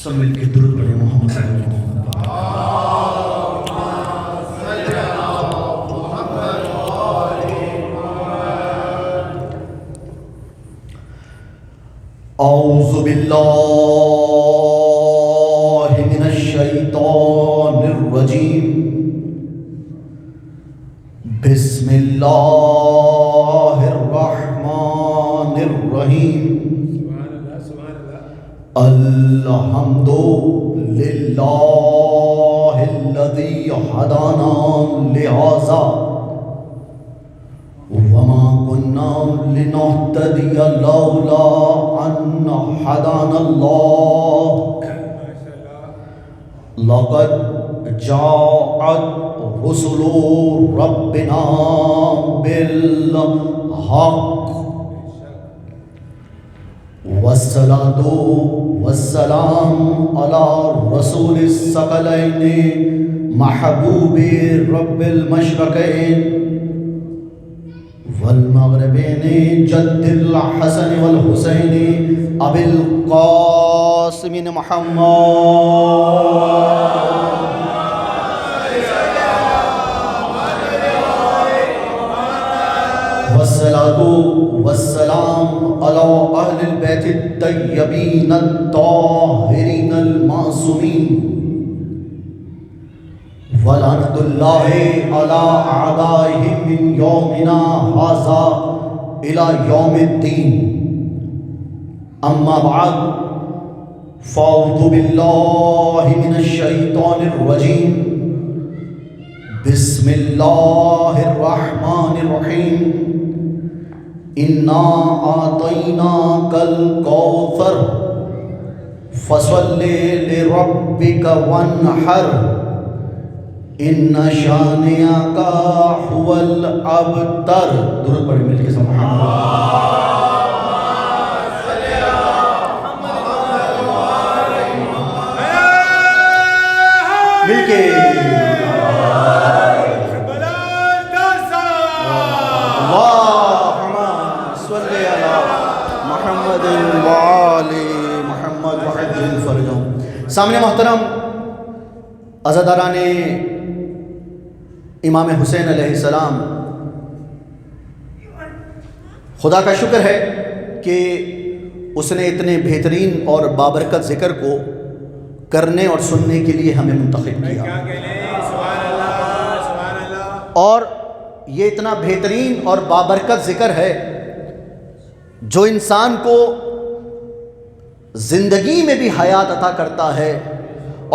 سب مل کے درود پڑھیں محمد صلی اللہ علیہ وسلم۔ اعوذ باللہ من الشیطان الرجیم، بسم اللہ الرحمن الرحیم۔ الحمد للہ الذی ہدانا لہذا وما كنا لنهتدي لولا أن هدانا الله لقد جاءت رسل ربنا بالحق والصلاة والسلام على رسول الثقلين محبوب رب المشرقين والمغربين جد الحسن والحسين أبي القاسم محمد والصلاة والسلام على أهل البيت الطيبين الطاهرين المعصومين ولعنة الله على أعدائهم من يومنا هذا إلى يوم الدين. أما بعد فأعوذ بالله من الشيطان الرجيم، بسم الله الرحمن الرحيم. إنا أعطيناك الكوثر فصل لربك وانحر ان شانئک هو الابتر. درود پڑھیں مل کے سبحان اللہ مل کے اللہم صلی علی محمد وآل محمد وعجل فرجهم. سامنے محترم عزاداران امام حسین علیہ السلام، خدا کا شکر ہے کہ اس نے اتنے بہترین اور بابرکت ذکر کو کرنے اور سننے کے لیے ہمیں منتخب کیا، اور یہ اتنا بہترین اور بابرکت ذکر ہے جو انسان کو زندگی میں بھی حیات عطا کرتا ہے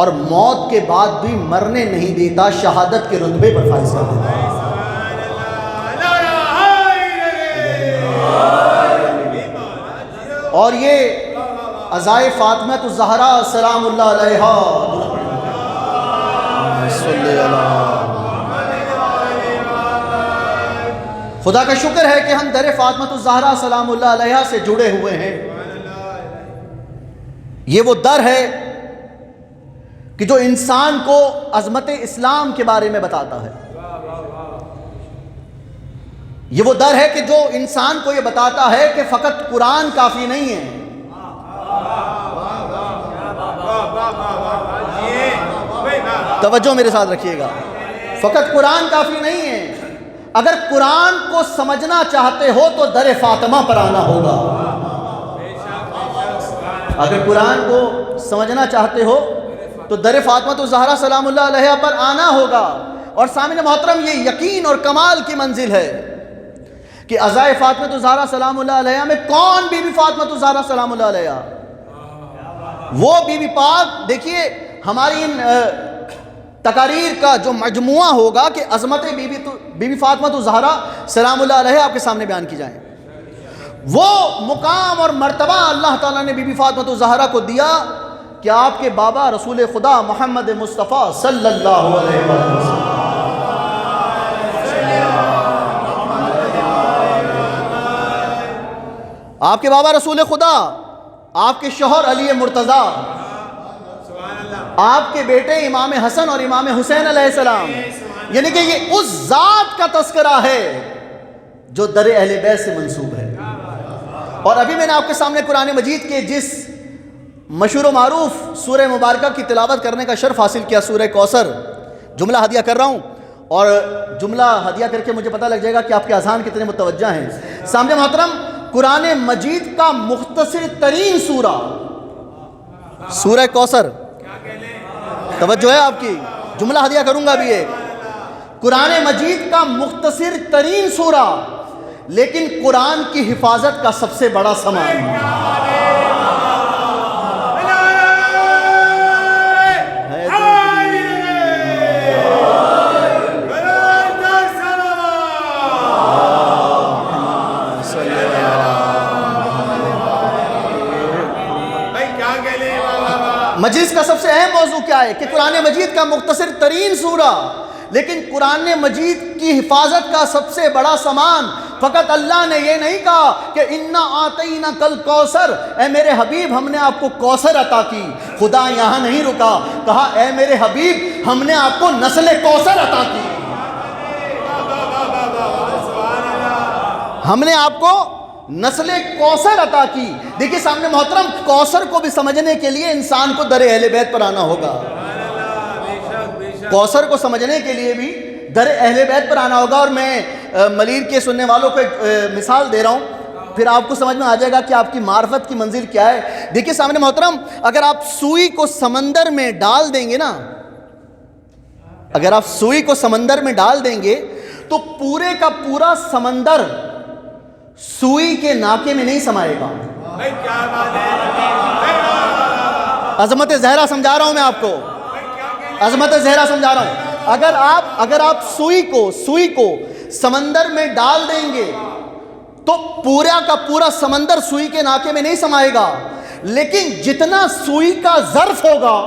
اور موت کے بعد بھی مرنے نہیں دیتا، شہادت کے رتبے پر فائز کر دیتا ہے. اور یہ عزائے فاطمہ الزہرا سلام اللہ علیہا، خدا کا شکر ہے کہ ہم در فاطمہ الزہرا سلام اللہ علیہا سے جڑے ہوئے ہیں. یہ وہ در ہے کہ جو انسان کو عظمت اسلام کے بارے میں بتاتا ہے. یہ وہ در ہے کہ جو انسان کو یہ بتاتا ہے کہ فقط قرآن کافی نہیں ہے. توجہ میرے ساتھ رکھیے گا، فقط قرآن کافی نہیں ہے. اگر قرآن کو سمجھنا چاہتے ہو تو در فاطمہ پر آنا ہوگا. اگر قرآن کو سمجھنا چاہتے ہو تو در فاطمہ الزہرا سلام اللہ علیہا پر آنا ہوگا. اور سامعین محترم، یہ یقین اور کمال کی منزل ہے کہ عزائے فاطمہ الزہرا سلام اللہ علیہا میں کون بی بی فاطمہ الزہرا سلام اللہ علیہا؟ وہ بی بی پاک. دیکھیے ہماری ان تقاریر کا جو مجموعہ ہوگا کہ عظمت بی بی فاطمہ الزہرا سلام اللہ علیہا آپ کے سامنے بیان کی جائیں. وہ مقام اور مرتبہ اللہ تعالیٰ نے بی بی فاطمہ الزہرا کو دیا کہ آپ کے بابا رسول خدا محمد مصطفیٰ صلی اللہ علیہ وسلم، آپ کے بابا رسول خدا، آپ کے شوہر علی مرتضیٰ، آپ کے بیٹے امام حسن اور امام حسین علیہ السلام، یعنی کہ یہ اس ذات کا تذکرہ ہے جو در اہل بیت سے منسوب ہے. اور ابھی میں نے آپ کے سامنے قرآن مجید کے جس مشہور و معروف سورہ مبارکہ کی تلاوت کرنے کا شرف حاصل کیا، سورہ کوثر. جملہ ہدیہ کر رہا ہوں اور جملہ ہدیہ کر کے مجھے پتہ لگ جائے گا کہ آپ کے اذہان کتنے متوجہ ہیں. سامنے محترم، قرآن مجید کا مختصر ترین سورہ سورہ کوثر. توجہ ہے آپ کی، جملہ ہدیہ کروں گا ابھی. ایک قرآن مجید کا مختصر ترین سورہ، لیکن قرآن کی حفاظت کا سب سے بڑا سامان. مجلس کا سب سے اہم موضوع کیا ہے کہ قرآن مجید کا مختصر ترین سورہ، لیکن قرآن مجید کی حفاظت کا سب سے بڑا سامان. فقط اللہ نے یہ نہیں کہا کہ انا آتیناک الکوثر، اے میرے حبیب ہم نے آپ کو کوثر عطا کی. خدا یہاں نہیں رکا، کہا اے میرے حبیب ہم نے آپ کو نسل کوثر عطا کی. ہم نے آپ کو نسل کوثر عطا کی. دیکھیے سامنے محترم، کوثر کو بھی سمجھنے کے لیے انسان کو در اہل بیت پر آنا ہوگا. کوثر کو سمجھنے کے لیے بھی در اہل بیت پر آنا ہوگا. اور میں ملیر کے سننے والوں کو ایک مثال دے رہا ہوں، پھر آپ کو سمجھ میں آ جائے گا کہ آپ کی معرفت کی منزل کیا ہے. دیکھیے سامنے محترم، اگر آپ سوئی کو سمندر میں ڈال دیں گے نا، اگر آپ سوئی کو سمندر میں ڈال دیں گے تو پورے کا پورا سمندر سوئی کے ناکے میں نہیں سمائے گا. عظمت زہرا سمجھا رہا ہوں میں آپ کو، عظمت زہرا سمجھا رہا ہوں. اگر آپ سوئی کو سمندر میں ڈال دیں گے تو پورا کا پورا سمندر سوئی کے ناکے میں نہیں سمائے گا، لیکن جتنا سوئی کا ظرف ہوگا،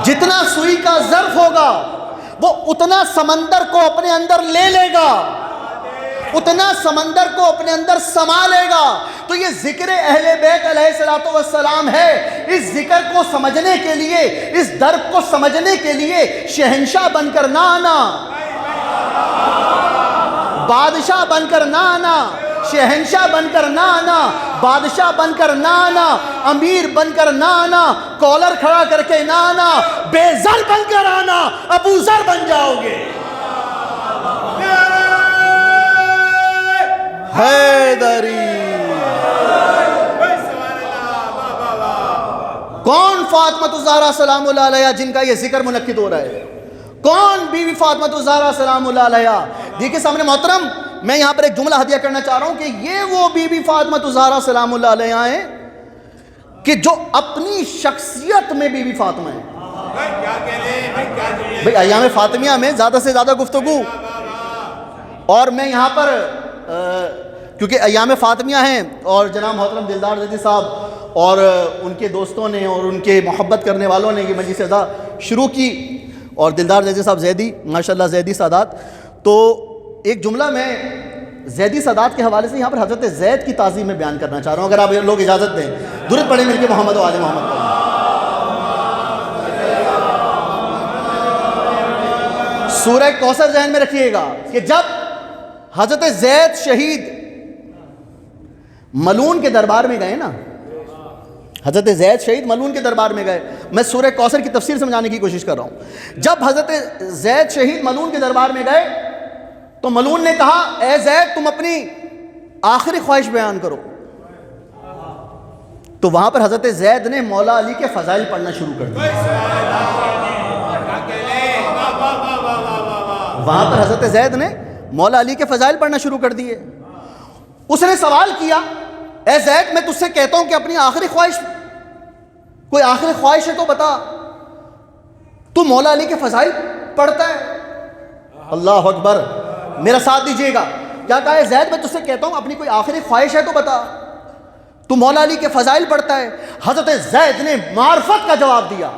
جتنا سوئی کا ظرف ہوگا وہ اتنا سمندر کو اپنے اندر لے لے گا، اتنا سمندر کو اپنے اندر سما لے گا. تو یہ ذکر اہل بیت علیہ السلام ہے. اس ذکر کو سمجھنے کے لیے، اس درد کو سمجھنے کے لیے شہنشاہ بن کر نہ آنا، بادشاہ بن کر نہ آنا، شہنشاہ بن کر نہ آنا، بادشاہ بن کر نہ آنا، امیر بن کر نہ آنا، کالر کھڑا کر کے نہ آنا، بے زر بن کر آنا، ابو ذر بن جاؤ گے. حیدری. کون فاطمہ الزہرا سلام اللہ علیہا جن کا یہ ذکر منعقد ہو رہا ہے؟ کون بیوی فاطمہ الزہرا سلام اللہ علیہا؟ دیکھیں سامنے محترم، میں یہاں پر ایک جملہ ہدیہ کرنا چاہ رہا ہوں کہ یہ وہ بی بی فاطمہ الزہرا سلام اللہ علیہا ہیں کہ جو اپنی شخصیت میں بی بی فاطمہ ہیں. بھئی ایام فاطمیہ میں زیادہ سے زیادہ گفتگو، اور میں یہاں پر کیونکہ ایام فاطمیہ ہیں اور جناب محترم دلدار زیدی صاحب اور ان کے دوستوں نے اور ان کے محبت کرنے والوں نے یہ مجلس ادا شروع کی، اور دلدار زیدی صاحب زیدی ماشاءاللہ زیدی سادات، تو ایک جملہ میں زیدی سادات کے حوالے سے یہاں پر حضرت زید کی تعظیم میں بیان کرنا چاہ رہا ہوں، اگر آپ لوگ اجازت دیں. درود پڑھیں مل کے محمد و آل محمد پر. سورہ کوثر ذہن میں رکھیے گا کہ جب حضرت زید شہید ملون کے دربار میں گئے نا، حضرت زید شہید ملون کے دربار میں گئے، میں سورہ کوثر کی تفسیر سمجھانے کی کوشش کر رہا ہوں. جب حضرت زید شہید ملون کے دربار میں گئے تو ملون نے کہا اے زید تم اپنی آخری خواہش بیان کرو. تو وہاں پر حضرت زید نے مولا علی کے فضائل پڑھنا شروع کر دیا. وہاں پر حضرت زید نے مولا علی کے فضائل پڑھنا شروع کر دیے. اس نے سوال کیا اے زید میں تجھ سے کہتا ہوں کہ اپنی آخری خواہش، کوئی آخری خواہش ہے تو بتا، تو مولا علی کے فضائل پڑھتا ہے. اللہ اکبر، میرا ساتھ دیجئے گا. کیا کہا ہے زید میں تجھ سے کہتا ہوں اپنی کوئی آخری خواہش ہے تو بتا، تو مولا علی کے فضائل پڑھتا ہے. حضرت زید نے معرفت کا جواب دیا.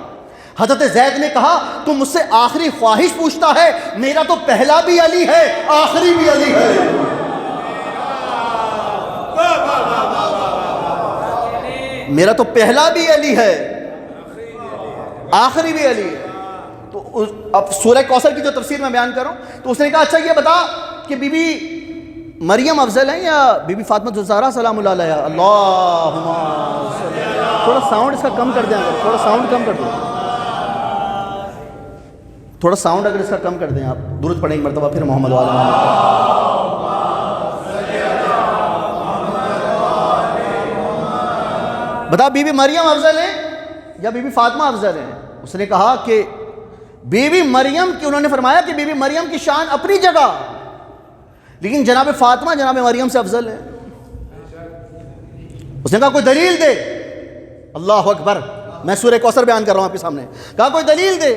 حضرت زید نے کہا تم مجھ سے آخری خواہش پوچھتا ہے، میرا تو پہلا بھی علی ہے آخری بھی علی ہے. میرا تو پہلا بھی علی ہے آخری بھی علی ہے. تو اب سورہ کوثر کی جو تفسیر میں بیان کر رہا ہوں، تو اس نے کہا اچھا یہ بتا کہ بی بی مریم افضل ہیں یا بی بی فاطمہ الزہرا سلام اللہ علیہا؟ اللہم صلی اللہ. تھوڑا ساؤنڈ اس کا کم کر دیں، اگر تھوڑا ساؤنڈ کم کر دیں، تھوڑا ساؤنڈ اگر اس کا کم کر دیں. آپ درود پڑھیں ایک مرتبہ پھر محمد وعلی محمد. بتا بی بی مریم افضل ہیں یا بی بی فاطمہ افضل ہیں؟ اس نے کہا کہ بی بی مریم کی، انہوں نے فرمایا کہ بی بی مریم کی شان اپنی جگہ، لیکن جناب فاطمہ جناب مریم سے افضل ہے. اس نے کہا کوئی دلیل دے. اللہ اکبر، میں سورہ کوثر بیان کر رہا ہوں آپ کے سامنے. کہا کوئی دلیل دے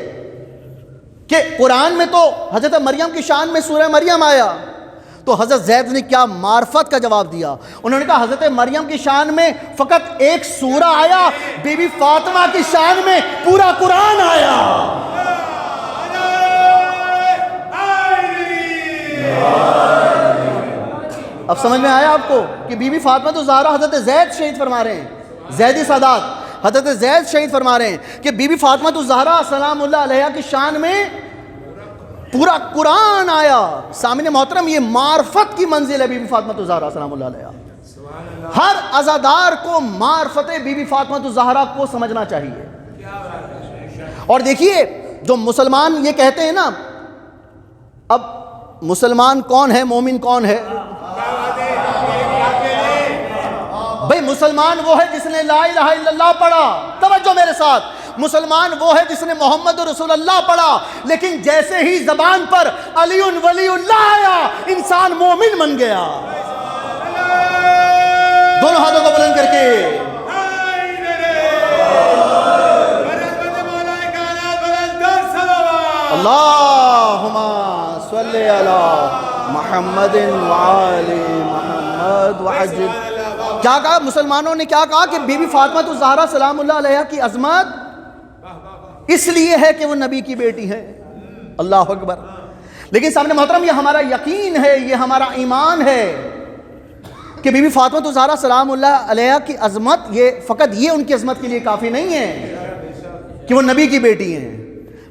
کہ قرآن میں تو حضرت مریم کی شان میں سورہ مریم آیا، تو حضرت زید نے کیا معرفت کا جواب دیا. انہوں نے کہا حضرت مریم کی شان میں فقط ایک سورہ آیا، بی بی فاطمہ کی شان میں پورا قرآن آیا. اب سمجھ میں آیا آپ کو کہ بی بی فاطمہ الزہرا حضرت زید شہید فرما رہے ہیں، زیدی سادات حضرت زید شہید فرما رہے ہیں کہ بی بی فاطمہ الزہرا سلام اللہ علیہا کی شان میں پورا قرآن آیا. سامعین محترم، یہ معرفت کی منزل ہے بی بی فاطمہ الزہرا سلام اللہ علیہا. ہر عزادار کو معرفت بی بی فاطمہ الزہرا کو سمجھنا چاہیے. اور دیکھیے جو مسلمان یہ کہتے ہیں نا، اب مسلمان کون ہے، مومن کون ہے؟ بھئی مسلمان وہ ہے جس نے لا الہ الا اللہ پڑھا. توجہ میرے ساتھ، مسلمان وہ ہے جس نے محمد رسول اللہ پڑھا، لیکن جیسے ہی زبان پر علی ولی اللہ آیا، انسان مومن بن گیا. دونوں ہاتھوں کو بلند کر کے اللہم صلی علی محمد وعلی محمد وعجل. کیا کہا مسلمانوں نے؟ کیا کہا کہ بی بی فاطمہ الزہرا سلام اللہ علیہا کی عظمت اس لیے ہے کہ وہ نبی کی بیٹی ہے. اللہ اکبر. لیکن سامنے محترم، یہ ہمارا یقین ہے، یہ ہمارا ایمان ہے کہ بی بی فاطمہ الزہرا سلام اللہ علیہا کی عظمت، یہ فقط یہ ان کی عظمت کے لیے کافی نہیں ہے کہ وہ نبی کی بیٹی ہیں.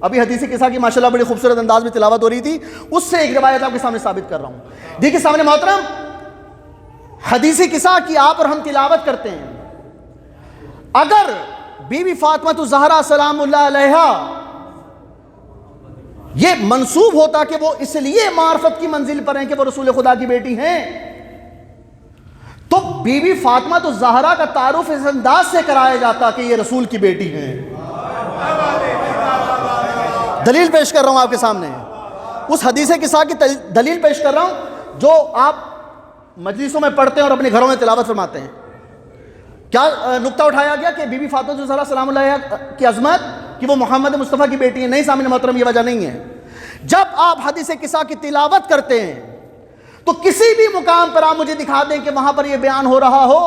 ابھی حدیث قصہ کی ماشاءاللہ بڑی خوبصورت انداز میں تلاوت ہو رہی تھی، اس سے ایک روایت آپ کے سامنے ثابت کر رہا ہوں. دیکھیے سامنے محترم، حدیث قصہ کی آپ اور ہم تلاوت کرتے ہیں. اگر بی بی فاطمہ الزہرا سلام اللہ علیہا یہ منسوب ہوتا کہ وہ اس لیے معرفت کی منزل پر ہیں کہ وہ رسول خدا کی بیٹی ہیں، تو بی بی فاطمہ الزہرا کا تعارف اس انداز سے کرایا جاتا کہ یہ رسول کی بیٹی ہیں. دلیل پیش کر رہا ہوں آپ کے سامنے، اس حدیث قصہ کی دلیل پیش کر رہا ہوں جو آپ مجلسوں میں پڑھتے ہیں اور اپنے گھروں میں تلاوت فرماتے ہیں. کیا نقطہ اٹھایا گیا کہ بی بی فاطمہ الزہرا سلام اللہ علیہا کی عظمت کہ وہ محمد مصطفیٰ کی بیٹی ہے؟ نہیں سامنے محترم، یہ وجہ نہیں ہے. جب آپ حدیث قصہ کی تلاوت کرتے ہیں تو کسی بھی مقام پر آپ مجھے دکھا دیں کہ وہاں پر یہ بیان ہو رہا ہو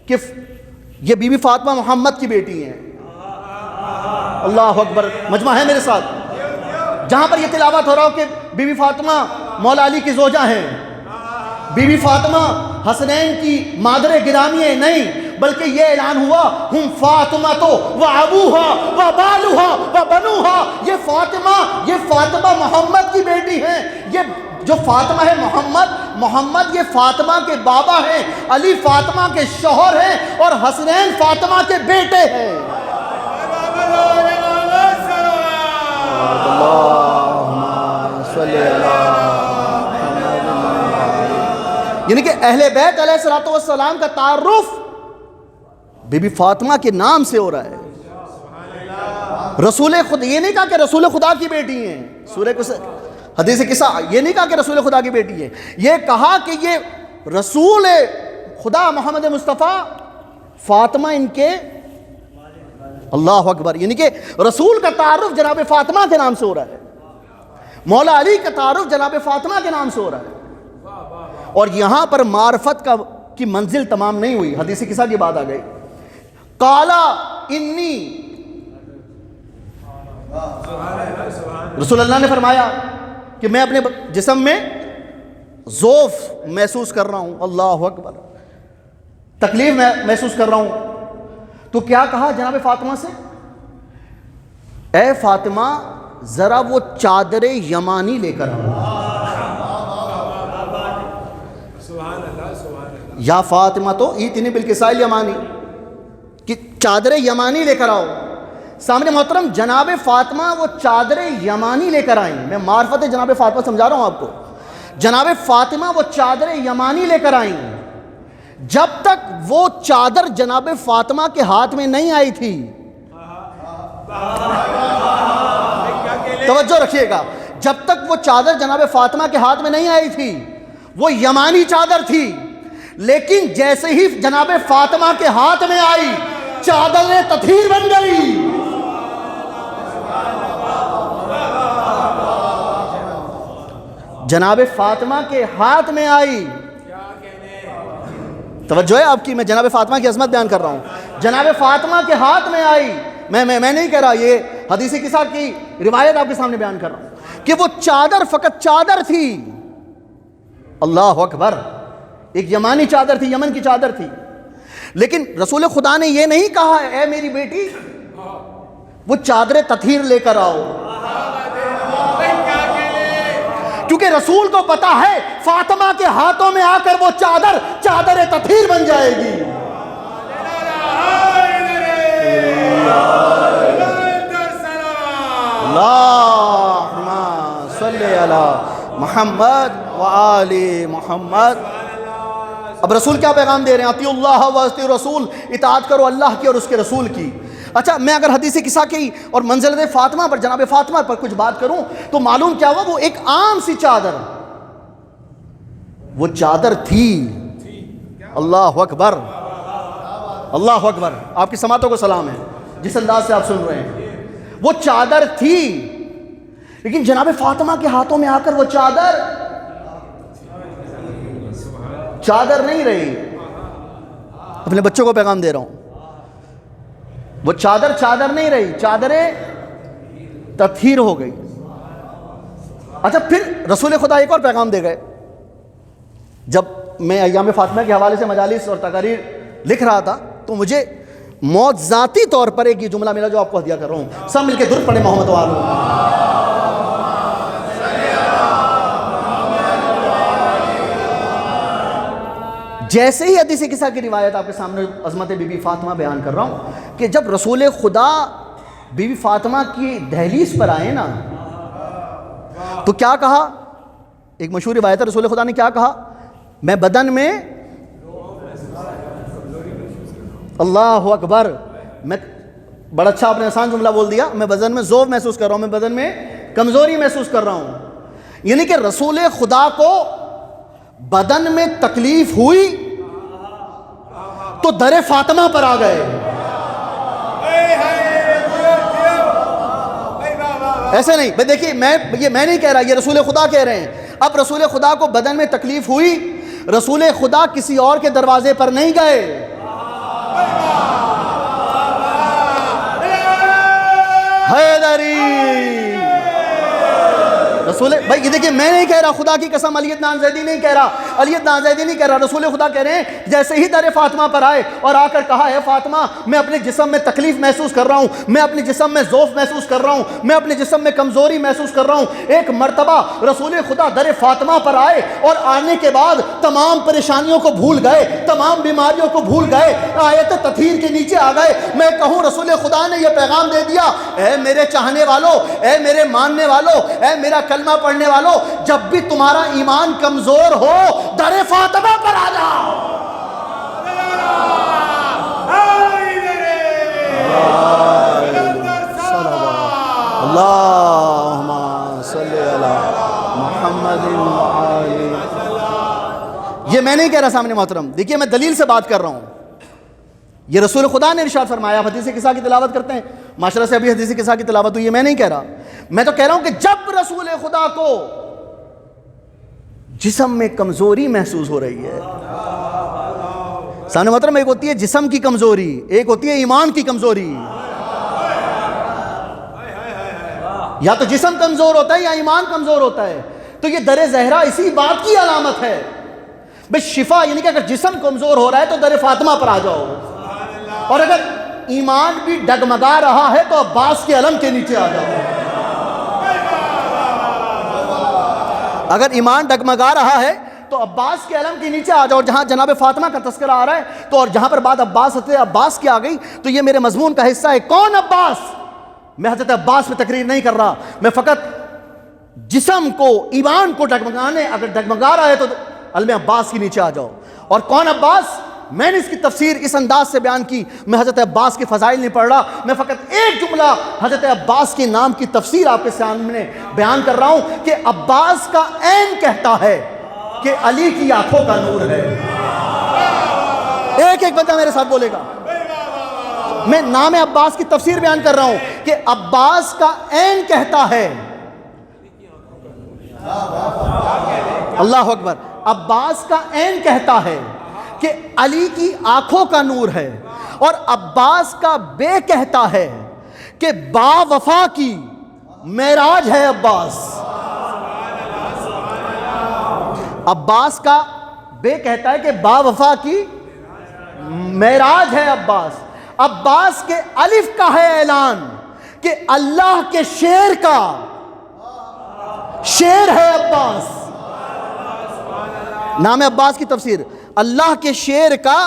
کہ یہ بی بی فاطمہ محمد کی بیٹی ہیں. اللہ اکبر. مجمع ہے میرے ساتھ؟ جہاں پر یہ تلاوت ہو رہا ہو کہ بی بی فاطمہ مولا علی کی زوجہ ہیں، بی بی فاطمہ حسنین کی مادر گرامی ہے، نہیں، بلکہ یہ اعلان ہوا ہم فاطمہ تو و ابوہا و بالوہا و بنوہا. یہ فاطمہ محمد کی بیٹی ہیں. یہ جو فاطمہ ہے محمد یہ فاطمہ کے بابا ہیں، علی فاطمہ کے شوہر ہیں، اور حسنین فاطمہ کے بیٹے ہیں. یعنی کہ اہل بیت علیہ الصلوۃ والسلام کا تعارف بی بی فاطمہ کے نام سے ہو رہا ہے. رسول خدا، یہ نہیں کہا کہ رسول خدا کی بیٹی ہیں. سورہ حدیث قصہ یہ نہیں کہا کہ رسول خدا کی بیٹی ہے، یہ کہا کہ یہ رسول خدا محمد مصطفیٰ فاطمہ ان کے. اللہ اکبر. یعنی کہ رسول کا تعارف جناب فاطمہ کے نام سے ہو رہا ہے، مولا علی کا تعارف جناب فاطمہ کے نام سے ہو رہا ہے. اور یہاں پر معرفت کی منزل تمام نہیں ہوئی، حدیث قصہ کی بات آ گئی. قالا انی، رسول اللہ نے فرمایا کہ میں اپنے جسم میں ضعف محسوس کر رہا ہوں. اللہ اکبر. تکلیف میں محسوس کر رہا ہوں. تو کیا کہا جناب فاطمہ سے؟ اے فاطمہ ذرا وہ چادر یمانی لے کر آؤ. یا فاطمہ تو ایتنی بالکساء الیمانی، کہ چادر یمانی لے کر آؤ. سامنے محترم جناب فاطمہ وہ چادر یمانی لے کر آئیں. میں معرفت جناب فاطمہ سمجھا رہا ہوں آپ کو. جناب فاطمہ وہ چادر یمانی لے کر آئیں. جب تک وہ چادر جناب فاطمہ کے ہاتھ میں نہیں آئی تھی، توجہ رکھیے گا، جب تک وہ چادر جناب فاطمہ کے ہاتھ میں نہیں آئی تھی وہ یمانی چادر تھی. لیکن جیسے ہی جناب فاطمہ کے ہاتھ میں آئی چادر تطہیر بن گئی. جناب فاطمہ کے ہاتھ میں آئی. توجہ ہے آپ کی، میں جناب فاطمہ کی عظمت بیان کر رہا ہوں. جناب فاطمہ کے ہاتھ میں آئی. میں نہیں کہہ رہا، یہ حدیث قصہ کی روایت آپ کے سامنے بیان کر رہا ہوں کہ وہ چادر فقط چادر تھی. اللہ اکبر، ایک یمانی چادر تھی، یمن کی چادر تھی. لیکن رسول خدا نے یہ نہیں کہا اے میری بیٹی وہ چادر تطہیر لے کر آؤ، کیونکہ رسول کو پتا ہے فاطمہ کے ہاتھوں میں آ کر وہ چادر تطہیر بن جائے گی. اللہم صلی علی محمد وآل محمد. اب رسول کیا پیغام دے رہے ہیں؟ اطیعوا اللہ واطیعوا الرسول، اطاعت کرو اللہ کی اور اس کے رسول کی. اچھا، میں اگر حدیث قصہ کی اور منزلت فاطمہ پر، جناب فاطمہ پر کچھ بات کروں تو معلوم کیا ہوا، وہ ایک عام سی چادر، وہ چادر تھی. اللہ اکبر، اللہ اکبر. آپ کی سماعتوں کو سلام ہے جس انداز سے آپ سن رہے ہیں. وہ چادر تھی، لیکن جناب فاطمہ کے ہاتھوں میں آ کر وہ چادر نہیں رہی. اپنے بچوں کو پیغام دے رہا ہوں، وہ چادر نہیں رہی، چادر تطہیر ہو گئی. اچھا، پھر رسول خدا ایک اور پیغام دے گئے. جب میں ایام فاطمہ کے حوالے سے مجالس اور تقاریر لکھ رہا تھا تو مجھے موت ذاتی طور پر ایک یہ جملہ ملا جو آپ کو ہدیہ کر رہا ہوں. سب مل کے درود پڑھیں محمد والو. جیسے ہی حدیث قصہ کی روایت آپ کے سامنے عظمت بی بی فاطمہ بیان کر رہا ہوں کہ جب رسول خدا بی بی فاطمہ کی دہلیز پر آئے نا تو کیا کہا؟ ایک مشہور روایت ہے، رسول خدا نے کیا کہا؟ میں بدن میں، اللہ اکبر، میں بڑا اچھا آپ نے آسان جملہ بول دیا، میں بدن میں ضعف محسوس کر رہا ہوں، میں بدن میں کمزوری محسوس کر رہا ہوں. یعنی کہ رسول خدا کو بدن میں تکلیف ہوئی تو در فاطمہ پر آ گئے. ایسے نہیں بھائی، دیکھیے میں نہیں کہہ رہا، یہ رسول خدا کہہ رہے ہیں. اب رسول خدا کو بدن میں تکلیف ہوئی، رسول خدا کسی اور کے دروازے پر نہیں گئے. حیدری رسول بھائی، یہ دیکھیں میں نہیں کہہ رہا، خدا کی قسم علی عدنان زیدی نہیں کہہ رہا، علی عدنان زیدی نہیں کہہ رہا، رسول خدا کہہ رہے ہیں جیسے ہی در فاطمہ پر آئے اور آ کر کہا ہے فاطمہ میں اپنے جسم میں تکلیف محسوس کر رہا ہوں، میں اپنے جسم میں ضعف محسوس کر رہا ہوں، میں اپنے جسم میں کمزوری محسوس کر رہا ہوں. ایک مرتبہ رسول خدا در فاطمہ پر آئے اور آنے کے بعد تمام پریشانیوں کو بھول گئے، تمام بیماریوں کو بھول گئے، آیت تطہیر کے نیچے آ گئے. میں کہوں رسول خدا نے یہ پیغام دے دیا، اے میرے چاہنے والوں، اے میرے ماننے والوں، اے میرا کلمہ پڑھنے والوں، جب بھی تمہارا ایمان کمزور ہو در فاطمہ پر آ جاؤ. اللہم صلی علی محمد. یہ میں نہیں کہہ رہا سامنے محترم، دیکھیے میں دلیل سے بات کر رہا ہوں. یہ رسول خدا نے ارشاد فرمایا. آپ حدیث قصہ کی تلاوت کرتے ہیں معاشرہ سے، ابھی حدیث قصہ کی تلاوت ہوئی ہے. میں نہیں کہہ رہا، میں تو کہہ رہا ہوں کہ جب رسول خدا کو جسم میں کمزوری محسوس ہو رہی ہے، سامنے محترم، ایک ہوتی ہے جسم کی کمزوری، ایک ہوتی ہے ایمان کی کمزوری. یا تو جسم کمزور ہوتا ہے یا ایمان کمزور ہوتا ہے. تو یہ در زہرا اسی بات کی علامت ہے بھئی شفا، یعنی کہ اگر جسم کمزور ہو رہا ہے تو در فاطمہ پر آ جاؤ، اور اگر ایمان بھی ڈگمگا رہا ہے تو عباس کے علم کے نیچے آ جاؤ. اگر ایمان ڈگمگا رہا ہے تو تو عباس کے علم کے نیچے آ جاؤ. اور جہاں جناب فاطمہ کا تذکرہ آ رہا ہے تو اور جہاں پر بات حضرت عباس کی آ گئی تو یہ میرے مضمون کا حصہ ہے. کون عباس؟ میں حضرت عباس پہ تقریر نہیں کر رہا, میں فقط جسم کو, ایمان کو ڈگمگانے, اگر ڈگمگا رہا ہے تو علم عباس کے نیچے آ جاؤ. اور کون عباس؟ میں نے اس کی تفسیر اس انداز سے بیان کی, میں حضرت عباس کے فضائل نہیں پڑھ رہا, میں فقط ایک جملہ حضرت عباس کے نام کی تفسیر آپ کے سامنے بیان کر رہا ہوں کہ عباس کا عین کہتا ہے کہ علی کی آنکھوں کا نور ہے. ایک ایک بندہ میرے ساتھ بولے گا. میں نام عباس کی تفسیر بیان کر رہا ہوں کہ عباس کا عین کہتا ہے, اللہ اکبر, عباس کا عین کہتا ہے کہ علی کی آنکھوں کا نور ہے. اور عباس کا بے کہتا ہے کہ با وفا کی معراج ہے عباس. عباس کا بے کہتا ہے کہ با وفا کی معراج ہے عباس. عباس کے الف کا ہے اعلان کہ اللہ کے شیر کا شیر ہے عباس. نام عباس کی تفسیر, اللہ کے شیر کا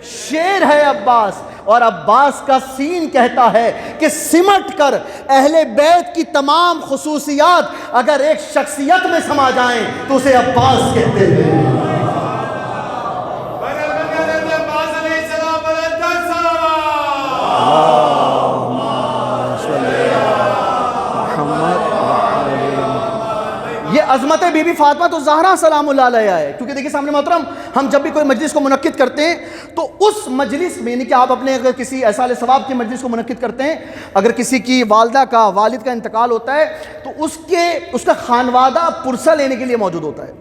شیر ہے عباس. اور عباس کا سین کہتا ہے کہ سمٹ کر اہل بیت کی تمام خصوصیات اگر ایک شخصیت میں سما جائیں تو اسے عباس کہتے ہیں. یہ عظمت بی بی فاطمہ تو زہرا سلام اللہ علیہ ہے. کیونکہ دیکھیں سامنے محترم, ہم جب بھی کوئی مجلس کو منعقد کرتے ہیں تو اس مجلس میں, یعنی کہ آپ اپنے اگر کسی احصال ثواب کی مجلس کو منعقد کرتے ہیں, اگر کسی کی والدہ کا, والد کا انتقال ہوتا ہے تو اس کا خانوادہ پرسہ لینے کے لیے موجود ہوتا ہے.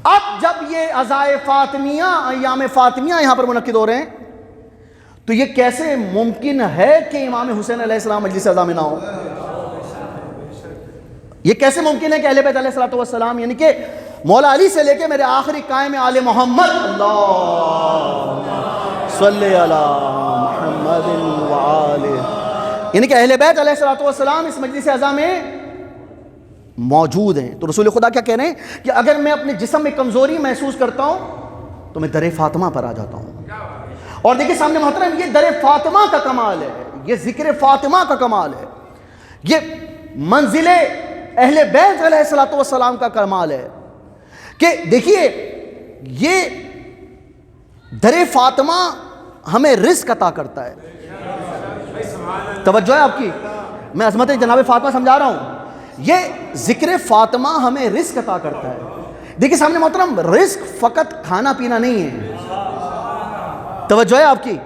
اب جب یہ عزائے فاطمیہ, ایام فاطمیہ یہاں پر منعقد ہو رہے ہیں تو یہ کیسے ممکن ہے کہ امام حسین علیہ السلام مجلس عزا میں نہ ہو؟ یہ کیسے ممکن ہے کہ اہل بیت علیہ السلام, یعنی کہ مولا علی سے لے کے میرے آخری قائم آل محمد, اللہ صلی علی محمد وآلہ, یعنی کہ اہل بیت علیہ السلام اس مجلس عزا میں موجود ہیں. تو رسول خدا کیا کہہ رہے ہیں کہ اگر میں اپنے جسم میں کمزوری محسوس کرتا ہوں تو میں در فاطمہ پر آ جاتا ہوں. اور دیکھیں سامنے محترم, یہ در فاطمہ کا کمال ہے, یہ ذکر فاطمہ کا کمال ہے, یہ منزل اہل بیت علیہ السلام کا کمال ہے. کہ دیکھیے یہ در فاطمہ ہمیں رزق عطا کرتا ہے. توجہ ہے آپ کی, میں عظمت جناب فاطمہ سمجھا رہا ہوں. یہ ذکر فاطمہ ہمیں رزق عطا کرتا ہے. دیکھیے سامنے محترم, رزق فقط کھانا پینا نہیں ہے. توجہ ہے آپ کی,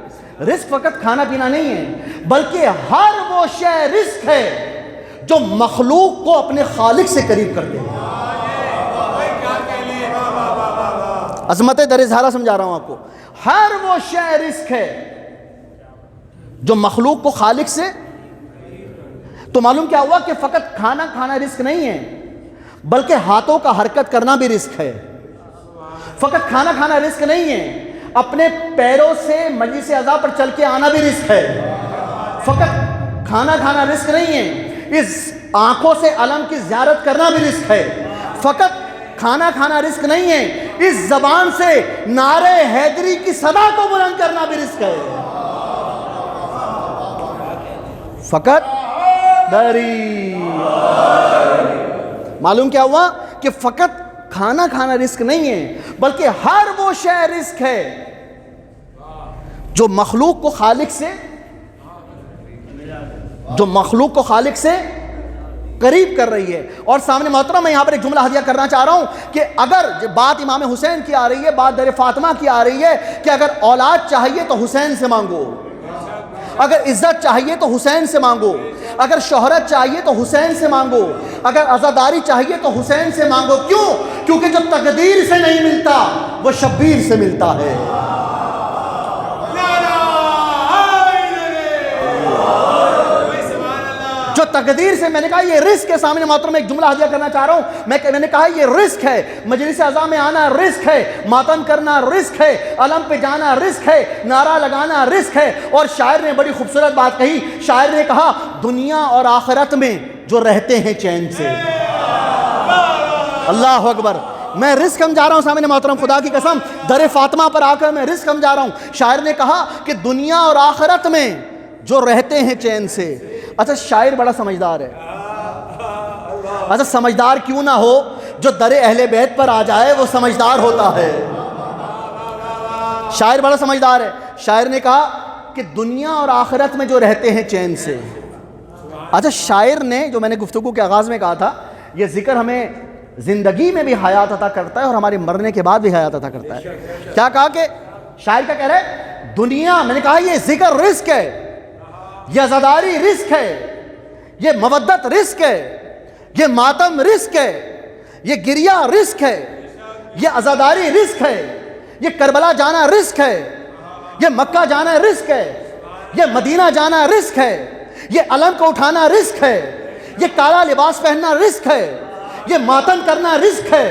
رزق فقط کھانا پینا نہیں ہے بلکہ ہر وہ شے رزق ہے جو مخلوق کو اپنے خالق سے قریب کر دے. عظمت در اظہارہ سمجھا رہا ہوں آپ کو. ہر وہ شے رزق ہے جو مخلوق کو خالق سے, تو معلوم کیا ہوا کہ فقط کھانا رزق نہیں ہے بلکہ ہاتھوں کا حرکت کرنا بھی رزق ہے. فقط کھانا رزق نہیں ہے, اپنے پیروں سے مجلس عزا پر چل کے آنا بھی رزق ہے. فقط کھانا رزق نہیں ہے, اس آنکھوں سے علم کی زیارت کرنا بھی رزق ہے. فقط کھانا رزق نہیں ہے, اس زبان سے نعرہ حیدری کی صدا کو بلند کرنا بھی رزق ہے. فقط دری, معلوم کیا ہوا کہ فقط کھانا رزق نہیں ہے بلکہ ہر وہ شے رزق ہے جو مخلوق کو خالق سے قریب کر رہی ہے. اور سامنے محترم, میں یہاں پر ایک جملہ ہدیہ کرنا چاہ رہا ہوں کہ اگر بات امام حسین کی آ رہی ہے, بات در فاطمہ کی آ رہی ہے کہ اگر اولاد چاہیے تو حسین سے مانگو, اگر عزت چاہیے تو حسین سے مانگو, اگر شہرت چاہیے تو حسین سے مانگو, اگر عزاداری چاہیے تو حسین سے مانگو. کیوں؟ کیونکہ جو تقدیر سے نہیں ملتا وہ شبیر سے ملتا ہے. جو تقدیر سے, میں نے کہا یہ رزق کے سامنے محترم ایک جملہ ہدیہ کرنا چاہ رہا ہوں. میں نے کہا یہ رزق ہے, مجلس عزا میں آنا رزق ہے, ماتم کرنا رزق ہے, علم پہ جانا رزق ہے, نعرہ لگانا رزق ہے. اور شاعر نے بڑی خوبصورت بات کہی. شاعر نے کہا دنیا اور آخرت میں جو رہتے ہیں چین سے, اللہ اکبر. میں رزق ہم جا رہا ہوں سامنے محترم، خدا کی قسم در فاطمہ پر آ کر میں رزق ہم جا رہا ہوں. شاعر نے کہا کہ دنیا اور آخرت میں جو رہتے ہیں چین سے. اچھا شاعر بڑا سمجھدار ہے. اچھا سمجھدار کیوں نہ ہو، جو در اہل بیت پر آ جائے وہ سمجھدار ہوتا ہے. شاعر بڑا سمجھدار ہے. شاعر نے کہا کہ دنیا اور آخرت میں جو رہتے ہیں چین سے. اچھا شاعر نے جو میں نے گفتگو کے آغاز میں کہا تھا، یہ ذکر ہمیں زندگی میں بھی حیات عطا کرتا ہے اور ہمارے مرنے کے بعد بھی حیات عطا کرتا ہے. کیا کہا کہ شاعر کیا کہہ رہا ہے؟ دنیا، میں نے کہا یہ ذکر رزق ہے، یہ عزاداری رزق ہے، یہ مودت رزق ہے، یہ ماتم رزق ہے، یہ گریہ رزق ہے، یہ عزاداری رزق ہے، یہ کربلا جانا رزق ہے، یہ مکہ جانا رزق ہے، یہ مدینہ جانا رزق ہے، یہ علم کو اٹھانا رزق ہے، یہ کالا لباس پہننا رزق ہے، یہ ماتم کرنا رزق ہے.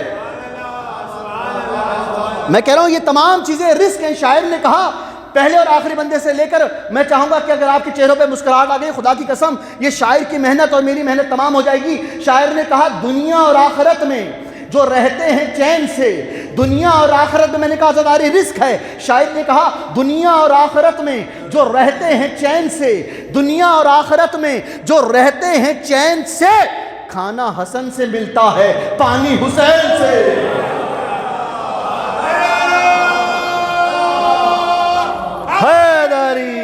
میں کہہ رہا ہوں یہ تمام چیزیں رزق ہیں. شاعر نے کہا پہلے اور آخری بندے سے لے کر، میں چاہوں گا کہ اگر آپ کے چہروں پہ مسکراہٹ آ گئی، خدا کی قسم یہ شاعر کی محنت اور میری محنت تمام ہو جائے گی. شاعر نے کہا دنیا اور آخرت میں جو رہتے ہیں چین سے. دنیا اور آخرت میں نے کہا عزاداری رزق ہے. شاعر نے کہا دنیا اور آخرت میں جو رہتے ہیں چین سے، دنیا اور آخرت میں جو رہتے ہیں چین سے، کھانا حسن سے ملتا ہے، پانی حسین سے. حیدری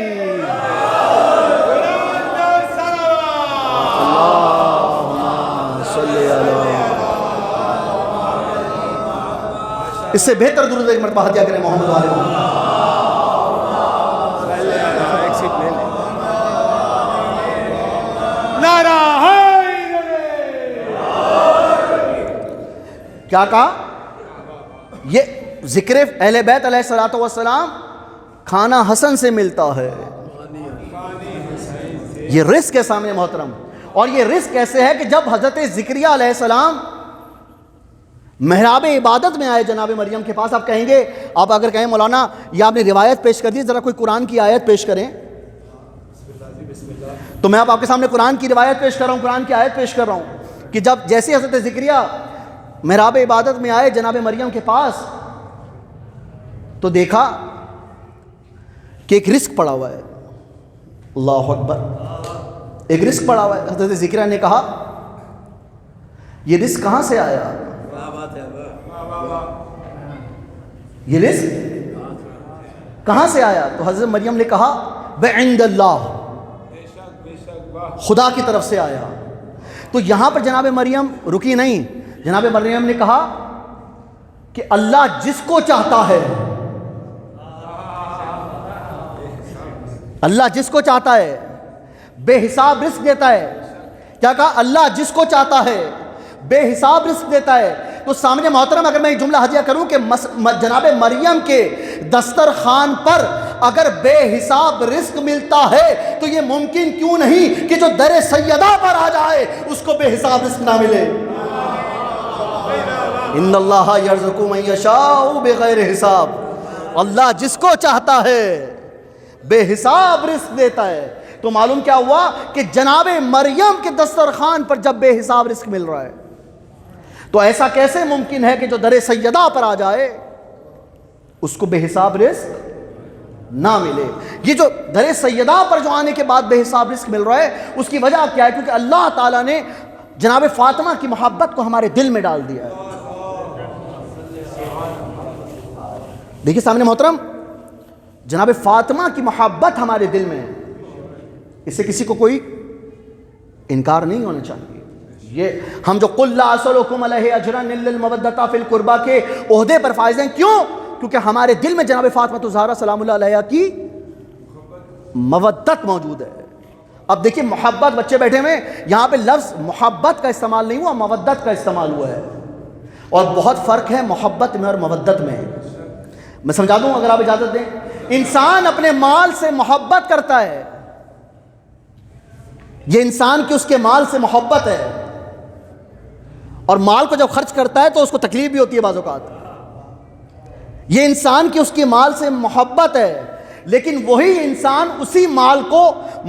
اس سے بہتر درود ایک مرتبہ ہدیہ کریں محمد والے محمد. کیا کہا؟ یہ ذکر اہل بیت علیہ الصلوۃ والسلام کھانا حسن سے ملتا ہے. یہ رزق ہے سامنے محترم. اور یہ رزق ایسے ہے کہ جب حضرت زکریا علیہ السلام محراب عبادت میں آئے جناب مریم کے پاس، آپ کہیں گے، آپ اگر کہیں مولانا یہ آپ نے روایت پیش کر دی، ذرا کوئی قرآن کی آیت پیش کریں، تو میں آپ کے سامنے قرآن کی روایت پیش کر رہا ہوں، قرآن کی آیت پیش کر رہا ہوں کہ جب جیسے حضرت زکریا محراب عبادت میں آئے جناب مریم کے پاس، تو دیکھا کہ ایک رزق پڑا ہوا ہے. اللہ اکبر، ایک رزق پڑا ہوا ہے. حضرت زکریا نے کہا یہ رزق کہاں سے آیا؟ یہ رزق کہاں سے آیا؟ تو حضرت مریم نے کہا بعند اللہ، خدا کی طرف سے آیا. تو یہاں پر جناب مریم رکی نہیں. جناب مریم نے کہا کہ اللہ جس کو چاہتا ہے، اللہ جس کو چاہتا ہے بے حساب رزق دیتا ہے. کیا کہا؟ اللہ جس کو چاہتا ہے بے حساب رزق دیتا ہے. تو سامنے محترم اگر میں ایک جملہ ہدیہ کروں کہ جناب مریم کے دسترخوان پر اگر بے حساب رزق ملتا ہے تو یہ ممکن کیوں نہیں کہ جو در سیدہ پر آ جائے اس کو بے حساب رزق نہ ملے. ان اللہ یرزق من یشاء بغیر حساب. اللہ جس کو چاہتا ہے بے حساب رزق دیتا ہے. تو معلوم کیا ہوا کہ جناب مریم کے دسترخوان پر جب بے حساب رزق مل رہا ہے تو ایسا کیسے ممکن ہے کہ جو در سیدہ پر آ جائے اس کو بے حساب رزق نہ ملے. یہ جو در سیدہ پر جو آنے کے بعد بے حساب رزق مل رہا ہے اس کی وجہ کیا ہے؟ کیونکہ اللہ تعالیٰ نے جناب فاطمہ کی محبت کو ہمارے دل میں ڈال دیا ہے. دیکھیے سامنے محترم، جناب فاطمہ کی محبت ہمارے دل میں ہے، اس سے کسی کو کوئی انکار نہیں ہونا چاہیے. یہ ہم جو قل لا اسألکم علیہ اجرا الا المودۃ فی القربى کے عہدے پر فائز ہیں. کیوں؟ کیونکہ ہمارے دل میں جناب فاطمہ الزہرا سلام اللہ علیہا کی مودت موجود ہے. اب دیکھیے محبت، بچے بیٹھے ہوئے، یہاں پہ لفظ محبت کا استعمال نہیں ہوا، مودت کا استعمال ہوا ہے. اور بہت فرق ہے محبت میں اور مودت میں. میں سمجھا دوں اگر آپ اجازت دیں. انسان اپنے مال سے محبت کرتا ہے، یہ انسان کی اس کے مال سے محبت ہے، اور مال کو جب خرچ کرتا ہے تو اس کو تکلیف بھی ہوتی ہے بعض اوقات. یہ انسان کی اس کے مال سے محبت ہے، لیکن وہی انسان اسی مال کو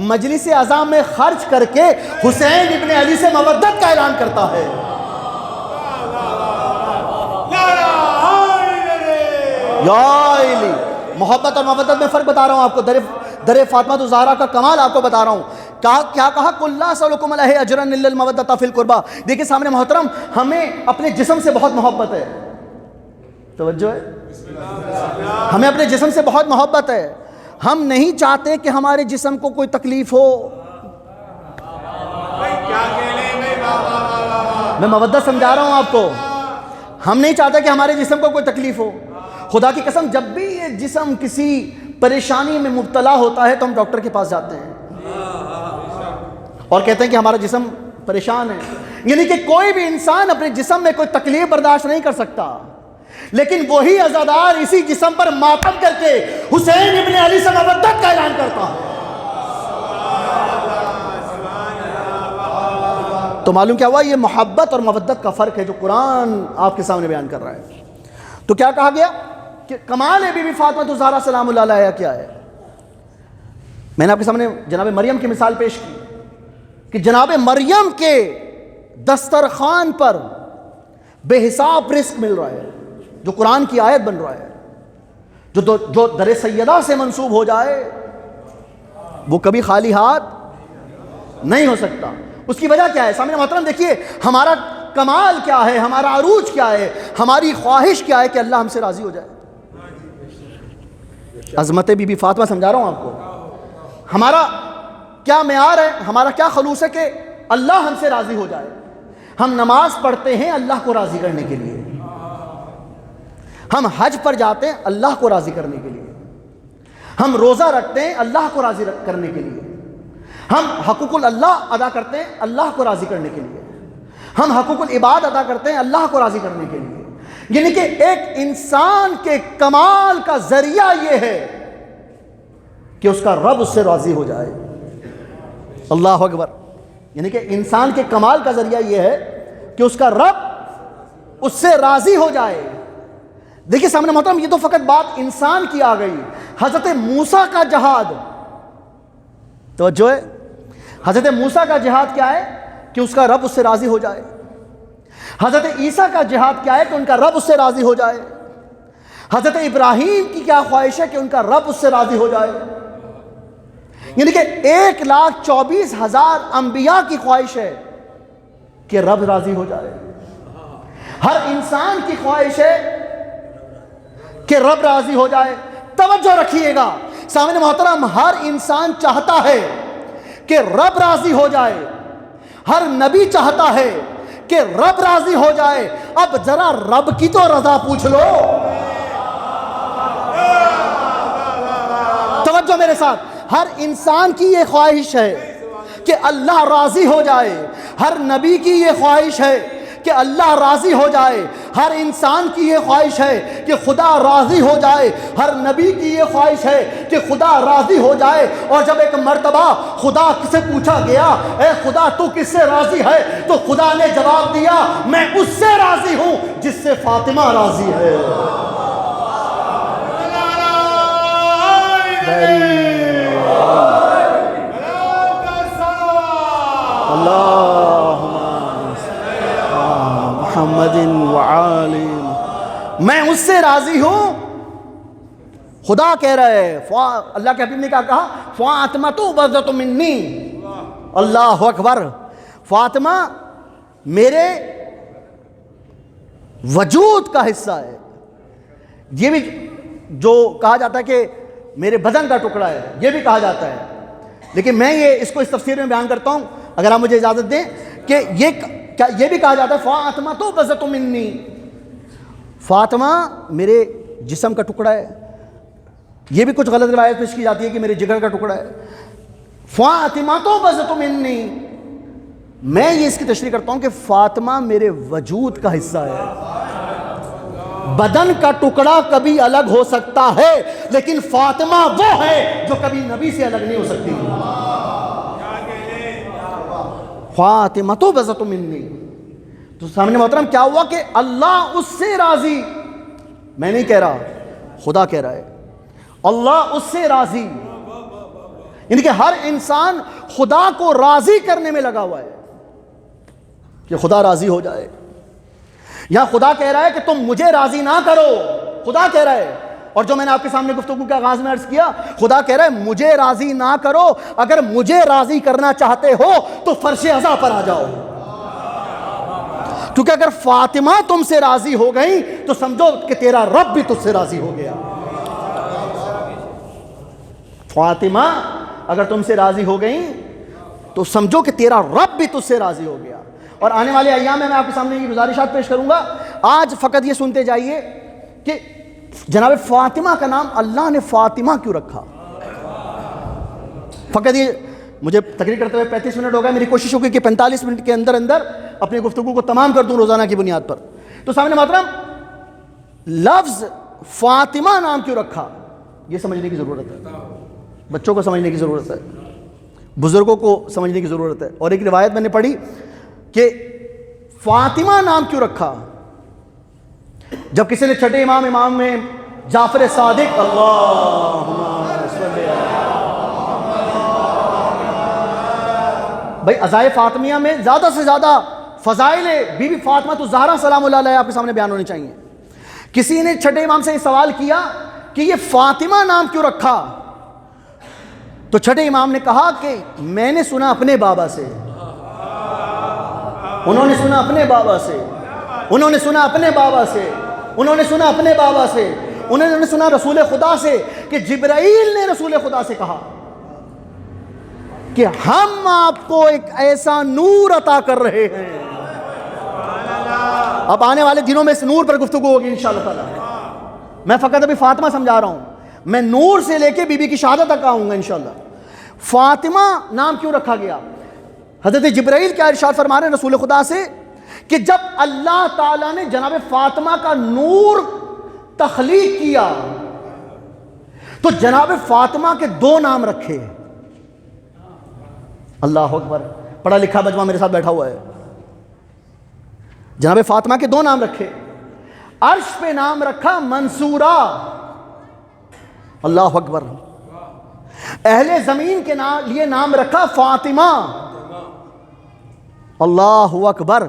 مجلس عزا میں خرچ کر کے حسین ابن علی سے مودت کا اعلان کرتا ہے. یا علی، محبت اور مودت میں فرق بتا رہا ہوں آپ کو، در فاطمہ الزہرا کا کمال آپ کو بتا رہا ہوں۔ کیا کہا؟ قُل لَا أَسْأَلُكُمْ عَلَيْهِ أَجْرًا إِلَّا الْمَوَدَّةَ فِي الْقُرْبَى۔ دیکھیں سامنے محترم، ہمیں اپنے جسم سے بہت محبت ہے، توجہ ہے، ہمیں اپنے جسم سے بہت محبت ہے، ہم نہیں چاہتے کہ ہمارے جسم کو کوئی تکلیف ہو۔ میں مودت سمجھا رہا ہوں آپ کو، ہم نہیں چاہتے کہ ہمارے جسم کو کوئی تکلیف ہو۔ خدا کی قسم، جب بھی یہ جسم کسی پریشانی میں مبتلا ہوتا ہے تو ہم ڈاکٹر کے پاس جاتے ہیں اور کہتے ہیں کہ ہمارا جسم پریشان ہے۔ یعنی کہ کوئی بھی انسان اپنے جسم میں کوئی تکلیف برداشت نہیں کر سکتا، لیکن وہی عزادار اسی جسم پر ماتم کر کے حسین ابن علی سے مودت کا اعلان کرتا ہے۔ تو معلوم کیا ہوا؟ یہ محبت اور مودت کا فرق ہے جو قرآن آپ کے سامنے بیان کر رہا ہے۔ تو کیا کہا گیا کہ کمال ہے بی بی فاطمہ الزہرا سلام اللہ علیہا کیا ہے؟ میں نے آپ کے سامنے جناب مریم کی مثال پیش کی کہ جناب مریم کے دسترخوان پر بے حساب رزق مل رہا ہے، جو قرآن کی آیت بن رہا ہے، جو در سیدہ سے منسوب ہو جائے وہ کبھی خالی ہاتھ نہیں ہو سکتا۔ اس کی وجہ کیا ہے؟ سامنے محترم دیکھیے، ہمارا کمال کیا ہے، ہمارا عروج کیا ہے، ہماری خواہش کیا ہے کہ اللہ ہم سے راضی ہو جائے۔ عظمت بی بی فاطمہ سمجھا رہا ہوں آپ کو، ہمارا کیا معیار ہے، ہمارا کیا خلوص ہے کہ اللہ ہم سے راضی ہو جائے۔ ہم نماز پڑھتے ہیں اللہ کو راضی کرنے کے لیے، ہم حج پر جاتے ہیں اللہ کو راضی کرنے کے لیے، ہم روزہ رکھتے ہیں اللہ کو راضی کرنے کے لیے، ہم حقوق اللہ ادا کرتے ہیں اللہ کو راضی کرنے کے لیے، ہم حقوق العباد ادا کرتے ہیں اللہ کو راضی کرنے کے لیے۔ یعنی کہ ایک انسان کے کمال کا ذریعہ یہ ہے کہ اس کا رب اس سے راضی ہو جائے۔ اللہ اکبر۔ یعنی کہ انسان کے کمال کا ذریعہ یہ ہے کہ اس کا رب اس سے راضی ہو جائے۔ دیکھیے سامنے محترم، یہ تو فقط بات انسان کی آ گئی۔ حضرت موسیٰ کا جہاد، توجہ ہے، حضرت موسیٰ کا جہاد کیا ہے؟ کہ اس کا رب اس سے راضی ہو جائے۔ حضرت عیسیٰ کا جہاد کیا ہے؟ کہ ان کا رب اس سے راضی ہو جائے۔ حضرت ابراہیم کی کیا خواہش ہے؟ کہ ان کا رب اس سے راضی ہو جائے۔ یعنی کہ 1,24,000 انبیاء کی خواہش ہے کہ رب راضی ہو جائے۔ ہر انسان کی خواہش ہے کہ رب راضی ہو جائے۔ توجہ رکھیے گا سامنے محترم، ہر انسان چاہتا ہے کہ رب راضی ہو جائے، ہر نبی چاہتا ہے کہ رب راضی ہو جائے۔ اب ذرا رب کی تو رضا پوچھ لو۔ توجہ میرے ساتھ، ہر انسان کی یہ خواہش ہے کہ اللہ راضی ہو جائے، ہر نبی کی یہ خواہش ہے کہ اللہ راضی ہو جائے، ہر انسان کی یہ خواہش ہے کہ خدا راضی ہو جائے، ہر نبی کی یہ خواہش ہے کہ خدا راضی ہو جائے۔ اور جب ایک مرتبہ خدا سے پوچھا گیا، اے خدا تو کس سے راضی ہے؟ تو خدا نے جواب دیا، میں اس سے راضی ہوں جس سے فاطمہ راضی ہے۔ محمد وعلی، میں اس سے راضی ہوں۔ خدا کہہ رہا ہے، اللہ کے حبیب نے کیا کہا؟ فاطمہ تو بضعۃ منی۔ اللہ اکبر۔ فاطمہ میرے وجود کا حصہ ہے۔ یہ بھی جو کہا جاتا ہے کہ میرے بدن کا ٹکڑا ہے، یہ بھی کہا جاتا ہے، لیکن میں اس کو اس تفسیر میں بیان کرتا ہوں، اگر آپ مجھے اجازت دیں، کہ یہ بھی کہا جاتا ہے فاطمہ تو بضعۃ منی، فاطمہ میرے جسم کا ٹکڑا ہے۔ یہ بھی کچھ غلط روایت پیش کی جاتی ہے کہ میرے جگر کا ٹکڑا ہے۔ فاطمہ تو بضعۃ منی، میں یہ اس کی تشریح کرتا ہوں کہ فاطمہ میرے وجود کا حصہ ہے۔ بدن کا ٹکڑا کبھی الگ ہو سکتا ہے، لیکن فاطمہ وہ ہے جو کبھی نبی سے الگ نہیں ہو سکتی۔ فاطمہ تو بضعۃ منی۔ تو سامنے محترم کیا ہوا کہ اللہ اس سے راضی، میں نہیں کہہ رہا، خدا کہہ رہا ہے اللہ اس سے راضی۔ یعنی کہ ہر انسان خدا کو راضی کرنے میں لگا ہوا ہے کہ خدا راضی ہو جائے۔ یا خدا کہہ رہا ہے کہ تم مجھے راضی نہ کرو، خدا کہہ رہا ہے اور جو میں نے آپ کے سامنے گفتگو کے آغاز میں عرض کیا، خدا کہہ رہا ہے مجھے راضی نہ کرو، اگر مجھے راضی کرنا چاہتے ہو تو فرش عزا پر آ جاؤ، کیونکہ اگر فاطمہ تم سے راضی ہو گئی تو سمجھو کہ تیرا رب بھی تجھ سے راضی ہو گیا۔ فاطمہ اگر تم سے راضی ہو گئی تو سمجھو کہ تیرا رب بھی تجھ سے راضی ہو گیا۔ اور آنے والے ایام میں آپ کے سامنے یہ گزارشات پیش کروں گا۔ آج فقط یہ سنتے جائیے کہ جناب فاطمہ کا نام اللہ نے فاطمہ کیوں رکھا۔ فقط یہ مجھے تقریر کرتے ہوئے 35 منٹ ہو گئے، میری کوشش ہوگی کہ 45 منٹ کے اندر اندر اپنی گفتگو کو تمام کر دوں روزانہ کی بنیاد پر۔ تو سامنے محترم، لفظ فاطمہ نام کیوں رکھا یہ سمجھنے کی ضرورت ہے، بچوں کو سمجھنے کی ضرورت ہے، بزرگوں کو سمجھنے کی ضرورت ہے۔ اور ایک روایت میں نے پڑھی کہ فاطمہ نام کیوں رکھا، جب کسی نے چھٹے امام میں جعفر صادق اللہم صلی بھائی عزائے فاطمیہ میں زیادہ سے زیادہ فضائل بی بی فاطمہ تو زہرا سلام اللہ علیہ آپ کے سامنے بیان ہونے چاہیے۔ کسی نے چھٹے امام سے یہ سوال کیا کہ یہ فاطمہ نام کیوں رکھا، تو چھٹے امام نے کہا کہ میں نے سنا اپنے بابا سے، انہوں نے سنا اپنے بابا سے، انہوں نے سنا اپنے بابا سے، انہوں نے سنا اپنے بابا سے، انہوں نے سنا رسول خدا سے کہ جبرائیل نے رسول خدا سے کہا کہ ہم آپ کو ایک ایسا نور عطا کر رہے ہیں۔ اب آنے والے دنوں میں اس نور پر گفتگو ہوگی انشاءاللہ تعالی۔ میں فقط ابھی فاطمہ سمجھا رہا ہوں، میں نور سے لے کے بی بی کی شہادت تک آؤں گا انشاءاللہ۔ فاطمہ نام کیوں رکھا گیا؟ حضرت جبرائیل کیا ارشاد فرما رہے ہیں رسول خدا سے کہ جب اللہ تعالیٰ نے جناب فاطمہ کا نور تخلیق کیا تو جناب فاطمہ کے 2 نام رکھے۔ اللہ اکبر، پڑھا لکھا مجمع میرے ساتھ بیٹھا ہوا ہے۔ جناب فاطمہ کے 2 نام رکھے، عرش پہ نام رکھا منصورہ، اللہ اکبر، اہل زمین کے لیے نام رکھا فاطمہ، اللہ اکبر،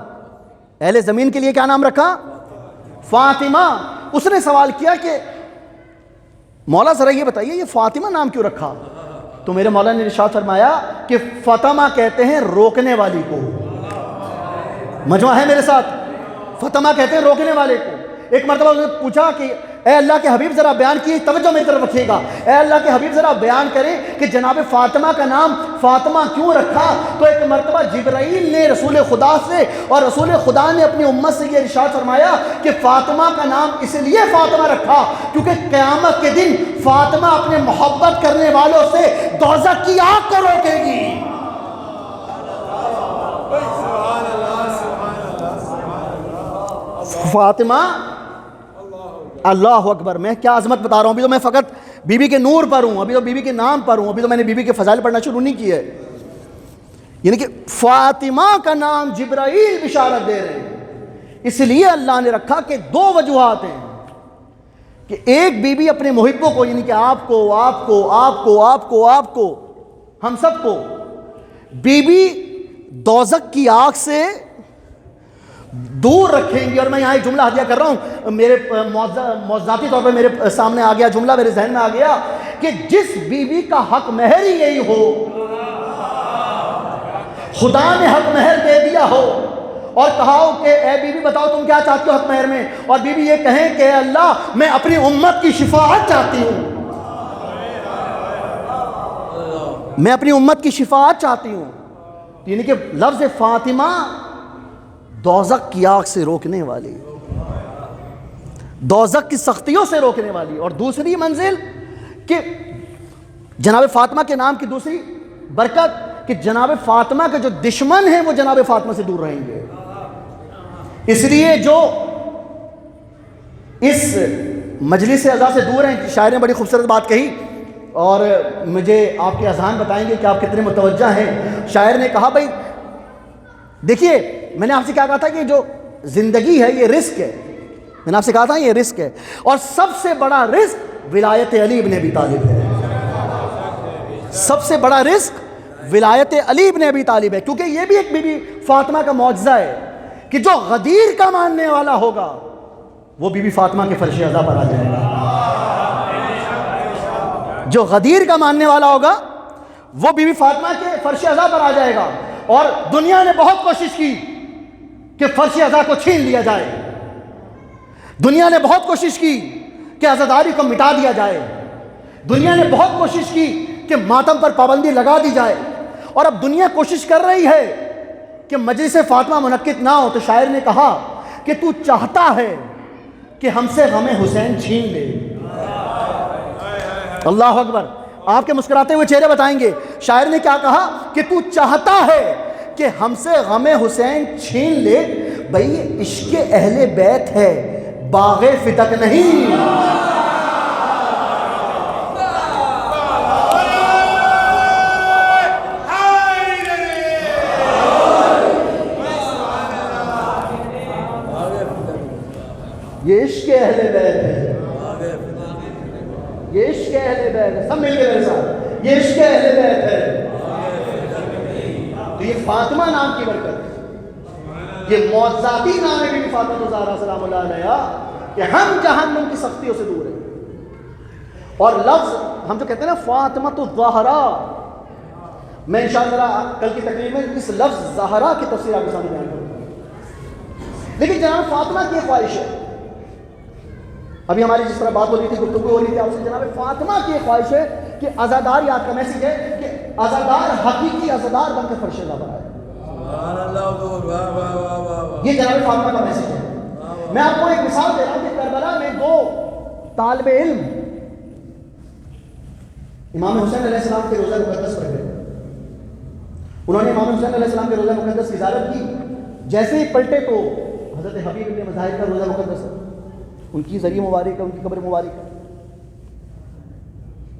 اہل زمین کے لیے کیا نام رکھا؟ فاطمہ۔ اس نے سوال کیا کہ مولا ذرا یہ بتائیے یہ فاطمہ نام کیوں رکھا؟ تو میرے مولا نے ارشاد فرمایا کہ فاطمہ کہتے ہیں روکنے والی کو، مجمع ہے میرے ساتھ، فاطمہ کہتے ہیں روکنے والے کو۔ ایک مرتبہ انہوں نے پوچھا کہ اے اللہ کے حبیب ذرا بیان کیے، توجہ میری طرف رکھیے گا، اے اللہ کے حبیب ذرا بیان کریں کہ جناب فاطمہ کا نام فاطمہ کیوں رکھا؟ تو ایک مرتبہ جبرائیل نے رسول خدا سے اور رسول خدا نے اپنی امت سے یہ ارشاد فرمایا کہ فاطمہ کا نام اس لیے فاطمہ رکھا کیونکہ قیامت کے دن فاطمہ اپنے محبت کرنے والوں سے دوزخ کی آگ کو روکے گی۔ فاطمہ، اللہ اکبر، میں کیا عظمت بتا رہا ہوں، ابھی تو میں فقط بی بی کے نور پر ہوں، ابھی تو بی بی کے نام پر ہوں، ابھی تو میں نے بی بی کے فضائل پڑھنا شروع نہیں کیا ہے۔ یعنی کہ فاطمہ کا نام جبرائیل بشارت دے رہے ہیں، اس لیے اللہ نے رکھا کہ 2 وجوہات ہیں کہ ایک بی بی اپنے محبوں کو، یعنی کہ آپ کو، آپ کو، آپ کو، آپ کو، آپ کو، ہم سب کو بی بی دوزخ کی آگ سے دور رکھیں گی۔ اور میں یہاں ایک جملہ ہدیہ کر رہا ہوں، میرے موضوعاتی طور پر میرے سامنے آ گیا جملہ، میرے ذہن میں آ گیا کہ جس بی بی کا حق مہر ہی یہی ہو، خدا نے حق مہر دے دیا ہو اور کہا ہو کہ اے بی بی بتاؤ تم کیا چاہتی ہو حق مہر میں، اور بی بی یہ کہیں کہ اے اللہ میں اپنی امت کی شفاعت چاہتی ہوں، میں اپنی امت کی شفاعت چاہتی ہوں، یعنی کہ لفظ فاطمہ دوزخ کی آگ سے روکنے والی، دوزخ کی سختیوں سے روکنے والی۔ اور دوسری منزل کہ جناب فاطمہ کے نام کی دوسری برکت کہ جناب فاطمہ کے جو دشمن ہیں وہ جناب فاطمہ سے دور رہیں گے۔ اس لیے جو اس مجلس اعزاز سے دور ہیں، شاعر نے بڑی خوبصورت بات کہی اور مجھے آپ کے اذہان بتائیں گے کہ آپ کتنے متوجہ ہیں۔ شاعر نے کہا بھائی دیکھیے، میں نے آپ سے کیا کہا تھا کہ جو زندگی ہے یہ رزق ہے، میں نے آپ سے کہا تھا یہ رزق ہے، اور سب سے بڑا رزق ولایت علی ابن ابی طالب ہے، سب سے بڑا رزق ولایت علی ابن ابی طالب ہے، کیونکہ یہ بھی ایک بی بی فاطمہ کا معجزہ ہے کہ جو غدیر کا ماننے والا ہوگا وہ بی بی فاطمہ کے فرش عزا پر آ جائے گا۔ جو غدیر کا ماننے والا ہوگا وہ بی بی فاطمہ کے فرش عزا پر آ جائے گا، اور دنیا نے بہت کوشش کی کہ فرش عزا کو چھین لیا جائے، دنیا نے بہت کوشش کی کہ عزاداری کو مٹا دیا جائے، دنیا نے بہت کوشش کی کہ ماتم پر پابندی لگا دی جائے، اور اب دنیا کوشش کر رہی ہے کہ مجلس فاطمہ منعقد نہ ہو۔ تو شاعر نے کہا کہ تو چاہتا ہے کہ ہم سے غم حسین چھین لے۔ اللہ اکبر، آپ کے مسکراتے ہوئے چہرے بتائیں گے شاعر نے کیا کہا کہ تو چاہتا ہے کہ ہم سے غم حسین چھین لے۔ بھئی یہ عشق اہل بیت ہے، باغ فتق نہیں۔ یہ عشق اہل بیت ہے، یہ عشق اہل بیت ہے، سب مل کے میرے ساتھ، یہ عشق اہل بیت ہے۔ تو یہ فاطمہ نام کی برکت، یہ معجزاتی نام ہے بی بی فاطمہ الزہرا سلام اللہ علیہا، کہ ہم جہنم کی سختیوں سے دور ہیں۔ اور لفظ ہم جو کہتے ہیں نا فاطمہ الزہرا، میں انشاءاللہ کل کی تقریر میں اس لفظ زہرا کی تفسیر آپ کے سامنے بیان کروں گا، لیکن جناب فاطمہ کی خواہش ہے، ابھی ہماری جس طرح بات ہو رہی تھی، گفتگو ہو رہی تھی آپ سے، جناب فاطمہ کی خواہش ہے کہ عزادار، یاد کا میسیج ہے کہ عزادار حقیقی عزادار بن کے فرش عزا پر آئے۔ یہ جناب فاطمہ کا میسیج ہے۔ میں آپ کو ایک مثال دے رہا ہوں کہ کربلا میں دو طالب علم امام حسین علیہ السلام کے روزہ مقدس پر گئے، انہوں نے امام حسین علیہ السلام کے روزہ مقدس کی زیارت کی، جیسے ہی پلٹے تو حضرت حبیب بن مظاہر کا روزہ مقدس ہے، ان کی ذریعہ مبارک ہے، ان کی قبر مبارک ہے۔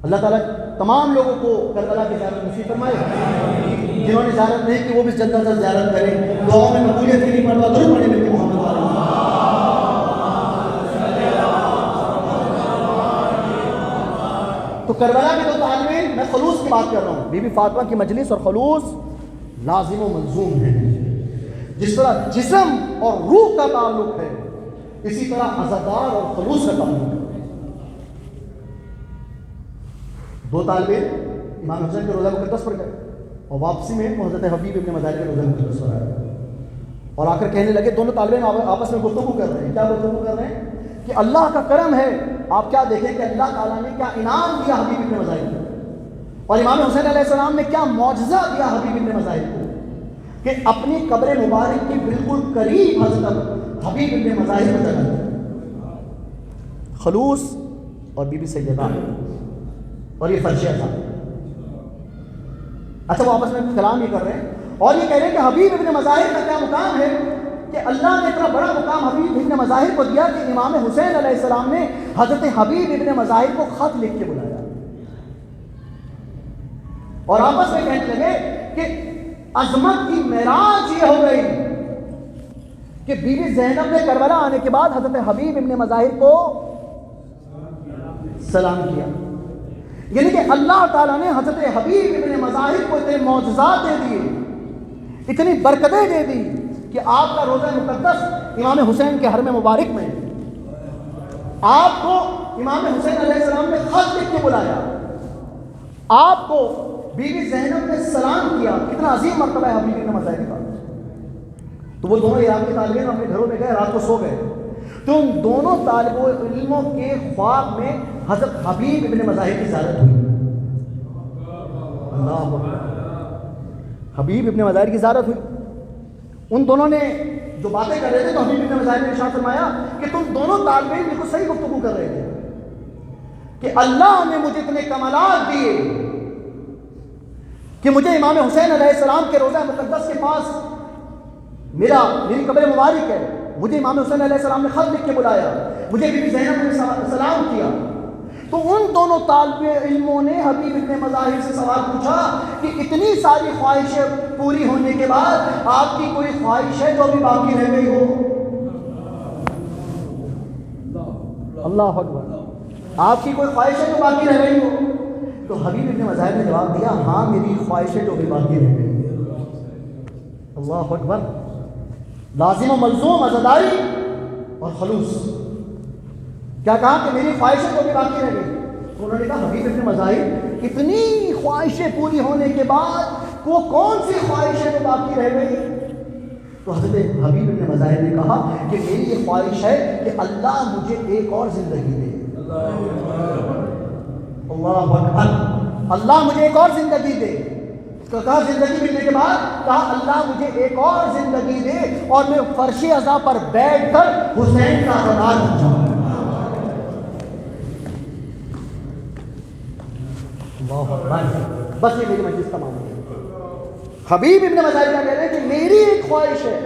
اللہ تعالیٰ تمام لوگوں کو کربلا کی زیارت نصیب فرمائے، جنہوں نے زیارت نہیں کی وہ بھی جلد از جلد زیارت کریں، دعاؤں میں مقبولیت کے لیے مرتبہ درود پڑھیں ملتے محمد والے۔ تو کربلا کے دو طالب علم، میں خلوص کی بات کر رہا ہوں، بی بی فاطمہ کی مجلس اور خلوص لازم و ملزوم ہے۔ جس طرح جسم اور روح کا تعلق ہے، اسی طرح عزادار اور خلوص کا تعلق ہے۔ دو طالب علم امام حسین کے روزہ مقدس پر گئے اور واپسی میں حضرت حبیب ابن مظاہر کے روزہ مقدس پر آئے، اور آ کر کہنے لگے، دونوں طالب علم آپس میں گفتگو کر رہے ہیں، کیا گفتگو کر رہے ہیں کہ اللہ کا کرم ہے، آپ کیا دیکھیں کہ اللہ تعالیٰ نے کیا انعام دیا حبیب ابن مظاہر کو، اور امام حسین علیہ السلام نے کیا معجزہ دیا حبیب ابن مظاہر کو کہ اپنی قبر مبارک کے بالکل قریب حضرت حبیب ابن مظاہر کو جگہ دی۔ خلوص اور بی بی سیدہ اور یہ فرش عزا۔ اچھا وہ آپس میں کلام یہ کر رہے ہیں اور یہ کہہ رہے ہیں کہ حبیب ابن مظاہر کا کیا مقام ہے کہ اللہ نے اتنا بڑا مقام حبیب ابن مظاہر کو دیا کہ امام حسین علیہ السلام نے حضرت حبیب ابن مظاہر کو خط لکھ کے بلایا، اور آپس میں کہنے لگے کہ عظمت کی معراج یہ ہو گئی کہ بی بی زینب نے کربلا آنے کے بعد حضرت حبیب ابن مظاہر کو سلام کیا، یعنی کہ اللہ تعالیٰ نے حضرت حبیب ابن مظاہر کو اتنے معجزات دے دیے، اتنی برکتیں دے دی کہ آپ کا روزہ مقدس امام حسین کے حرم مبارک میں، آپ کو امام حسین علیہ السلام نے خط لکھ کے بلایا، آپ کو بی بی زینب نے سلام کیا، کتنا عظیم مرتبہ ہے حبیب ابن مظاہر کا۔ تو وہ دونوں عراق کے طالب علم اپنے گھروں میں گئے، رات کو سو گئے، تو ان دونوں طالب علموں کے خواب میں حضرت حبیب ابن مظاہر کی زیارت ہوئی۔ اللہ اکبر، حبیب ابن مظاہر کی زیارت ہوئی۔ ان دونوں نے جو باتیں کر رہے تھے تو حبیب ابن مظاہر نے ارشاد فرمایا کہ تم دونوں طالب علم بالکل صحیح گفتگو کر رہے تھے کہ اللہ نے مجھے اتنے کمالات دیے کہ مجھے امام حسین علیہ السلام کے روزہ مقدس کے پاس میری قبر مبارک ہے، مجھے امام حسین علیہ السلام نے خط لکھ کے بلایا، مجھے بی بی زینب نے سلام کیا۔ تو ان دونوں طالب علموں نے حبیب ابن مظاہر سے سوال پوچھا کہ اتنی ساری خواہشیں پوری ہونے کے بعد آپ کی کوئی خواہش ہے جو ابھی باقی رہ گئی ہو؟ اللہ اکبر، آپ کی کوئی خواہش ہے جو باقی رہ گئی ہو؟ تو حبیب ابن مظاہر نے جواب دیا، ہاں میری خواہش ہے جو ابھی باقی رہ گئی ہے۔ اللہ اکبر، لازم و ملزوم عزاداری اور خلوص۔ کیا کہا کہ میری خواہش ہے جو ابھی باقی رہ گئی، انہوں نے کہا حبیب ابن مظاہر اتنی خواہشیں پوری ہونے کے بعد وہ کون سی خواہشیں تو باقی رہ گئی؟ تو حضرت حبیب ابن مظاہر نے کہا کہ میری یہ خواہش ہے کہ اللہ مجھے ایک اور زندگی دے. اللہ اکبر. اللہ مجھے ایک اور زندگی دے. کہا زندگی ملنے کے بعد کہا اللہ مجھے ایک اور زندگی دے اور میں فرش عزا پر بیٹھ کر حسین کا عزادار بن جاؤں. اللہ اکبر. بس یہ میری مجلس تمام ہو گئی. حبیب ابن مظاہر کیا کہہ رہے ہیں کہ میری ایک خواہش ہے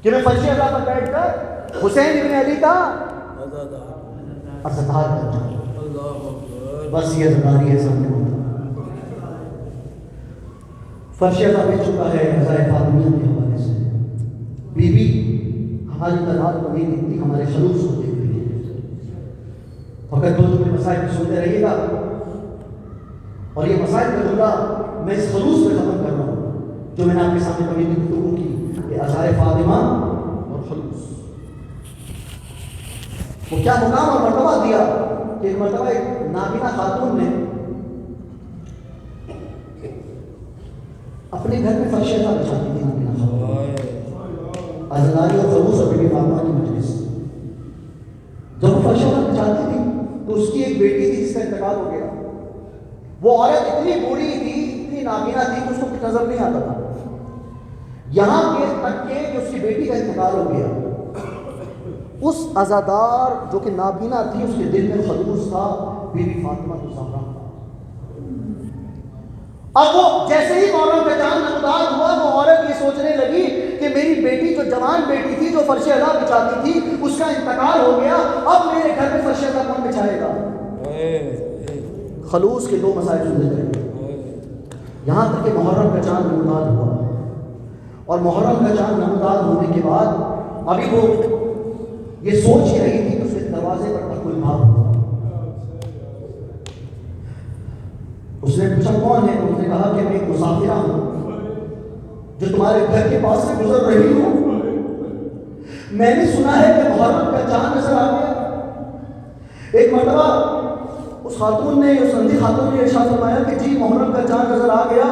کہ میں فرش عزا پر بیٹھ کر حسین ابن علی کا عزادار بن جاؤں. بس یہ عزاداری ہے سامنے ہوتا. فرش عزا مل چکا ہے عزائے فاطمیہ کے حوالے سے. بی بی ہماری تعداد کو نہیں دیکھتی، ہمارے خلوص کو دیکھتی ہے. فقط دو تمہیں مسائل کو سنتے رہیے گا اور یہ مسائل کا جملہ میں اس خلوص پہ ختم کر رہا ہوں جو میں نے آپ کے سامنے کبھی گفتگو کی کہ عزائے فاطمہ اور خلوص وہ کیا مقام اور مرتبہ دیا کہ ایک مرتبہ ایک نابینا خاتون نے اپنے گھر میں فرش عزا بچھاتی تھی. نابینا خاتون عزاداری اور خلوص اور بی بی فاطمہ کی مجلس. جب وہ فرش عزا بچھاتی تھی تو اس کی ایک بیٹی تھی جس کا انتقال ہو گیا. وہ عورت اتنی بوڑھی تھی، اتنی نابینا تھی کہ اس کو کچھ نظر نہیں آتا تھا. یہاں کے تک کہ اس کی بیٹی کا انتقال ہو گیا. اس عزادار جو کہ نابینا تھی اس کے دل میں خلوص تھا بی بی فاطمہ الزہرا. اب وہ جیسے ہی محرم کا چاند نمودار ہوا وہ عورت یہ سوچنے لگی کہ میری بیٹی جو جوان بیٹی تھی جو فرش عزا بچھاتی تھی اس کا انتقال ہو گیا، اب میرے گھر میں فرش عزا کون بچھائے گا؟ خلوص کے دو مسائل سننے لگے. یہاں تک کہ محرم کا چاند نمودار ہوا اور محرم کا چاند نمودار ہونے کے بعد ابھی وہ یہ سوچ ہی رہی تھی کہ اس کے دروازے پر کوئی بھاگ ہوا. اس نے پوچھا کون ہے؟ تو اس نے کہا کہ میں ایک مسافرہ ہوں جو تمہارے گھر کے پاس سے گزر رہی ہوں. میں نے سنا ہے کہ محرم کا چاند نظر آ گیا. ایک مرتبہ اس خاتون نے، اس اندھی خاتون نے ارشاد فرمایا کہ جی محرم کا چاند نظر آ گیا.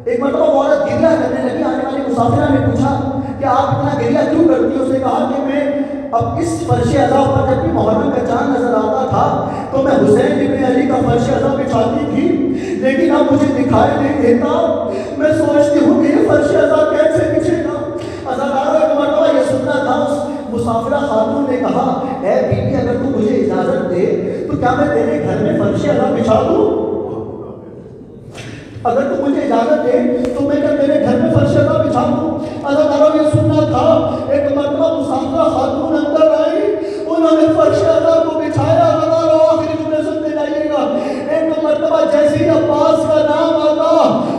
ایک مرتبہ وہ عورت گریہ کرنے لگی. آنے والی مسافرہ نے پوچھا کہ آپ اتنا گریہ کیوں کرتی ہو؟ اس نے کہا کہ میں اب اس فرش عزا پر جب بھی محرم کا چاند نظر آتا تھا تو میں حسین ابن علی کا فرش عزا بچھاتی تھی، لیکن اب مجھے دکھائی نہیں دیتا. میں سوچتی ہوں کہ یہ فرش عزا کیسے بچھے گا. عزاداروں ایک مرتبہ یہ سننا تھا. اس مسافرہ خاتون نے کہا اے بی بی اگر تو مجھے اجازت دے تو کیا میں تیرے گھر میں فرش عزا بچھا دوں؟ اگر تو مجھے اجازت دے تو میں کیا تیرے گھر میں فرش عزا بچھا دوں؟ عزاداروں یہ سننا تھا. ایک مرتبہ مسافرہ خاتون اندر آئی، انہوں نے فرش عزا کو بچھایا. عزاداروں آخری جملے سنتے جائیے گا. ایک مرتبہ جیسے ہی عباس کا نام آتا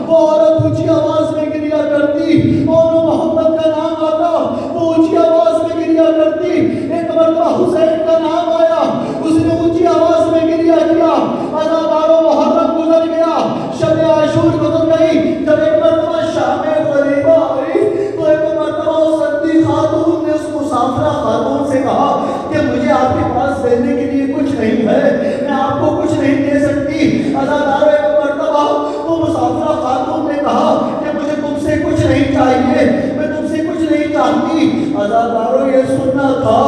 وہ عورت اونچی آواز میں گریہ کرتی، اور محمد کا نام آتا وہ اونچی آواز میں گریہ کرتی. ایک مرتبہ حسین کا نام آیا، اس نے اونچی آواز میں گریہ کیا. عزاداروں محرم گزر گیا، شب عاشور گزر گئی. جب ایک مرتبہ شام غریبہ آئی تو ایک مرتبہ اس اندھی خاتون نے اس مسافرہ خاتون سے کہا کہ مجھے آپ کے پاس دینے کے لیے کچھ نہیں ہے، میں آپ کو کچھ نہیں دے سکتی. عزاداروں ایک مرتبہ وہ مسافرہ خاتون نے کہا کہ مجھے تم سے کچھ نہیں چاہیے، میں تم سے کچھ نہیں چاہتی. عزاداروں یہ سننا تھا.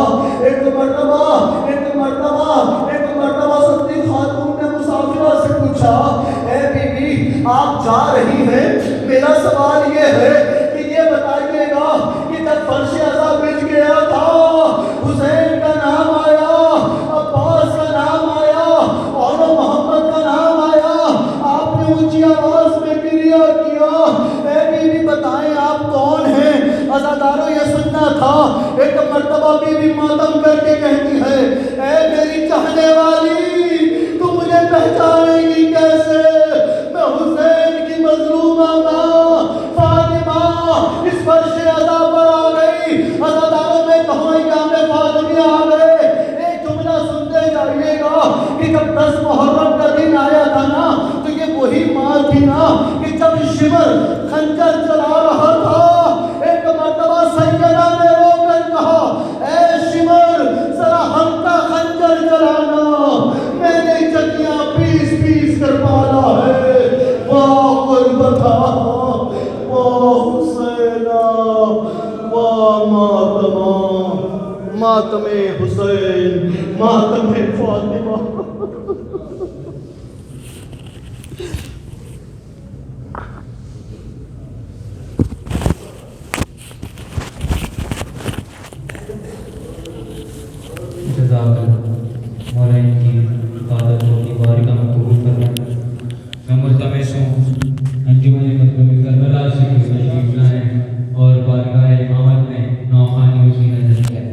ایک مرتبہ سندھی خاتون نے مسافرہ سے پوچھا اے بی بی آپ جا رہی ہیں، میرا سوال یہ ہے کہ یہ بتائیے گا کہ جب فرش عزا بچ گیا تھا حسین کا نام آیا، عباس کا نام آیا اور محمد کا نام آیا، آپ نے اونچی آواز میں گریہ کیا. اے بی بی بتائیں آپ کون ہیں؟ عزاداروں یہ سننا تھا. ایک مرتبہ بی بی ماتم کر کے کہتی ہے اے میری چاہنے والی تو مجھے پہچانے گی کیسے؟ میں حسین کی مظلومہ ماں فاطمہ اس فرش عزا پر آ گئی. عزاداروں میں کہاں یام فاطمی آ گئے. ایک جملہ سنتے جائیے گا کہ جب 10 محرم کا دن آیا تھا نا تو یہ وہی ماں تھی نا کہ جب شمر خنجر چلا رہا تھا ایک مرتبہ سیدہ نے رو کر کہا اے شمر ذرا ہم کا خنجر چلانا. میں ماتم حسین، ماتم فاطمہ. مولا ان کی عبادتوں کی بارگاہ میں قبول فرمائے. میں ملتمس ہوں انجمن مطلب کربلا سے تشریف لائیں اور بارگاہ امامت میں نوخانی اسی نظر کریں.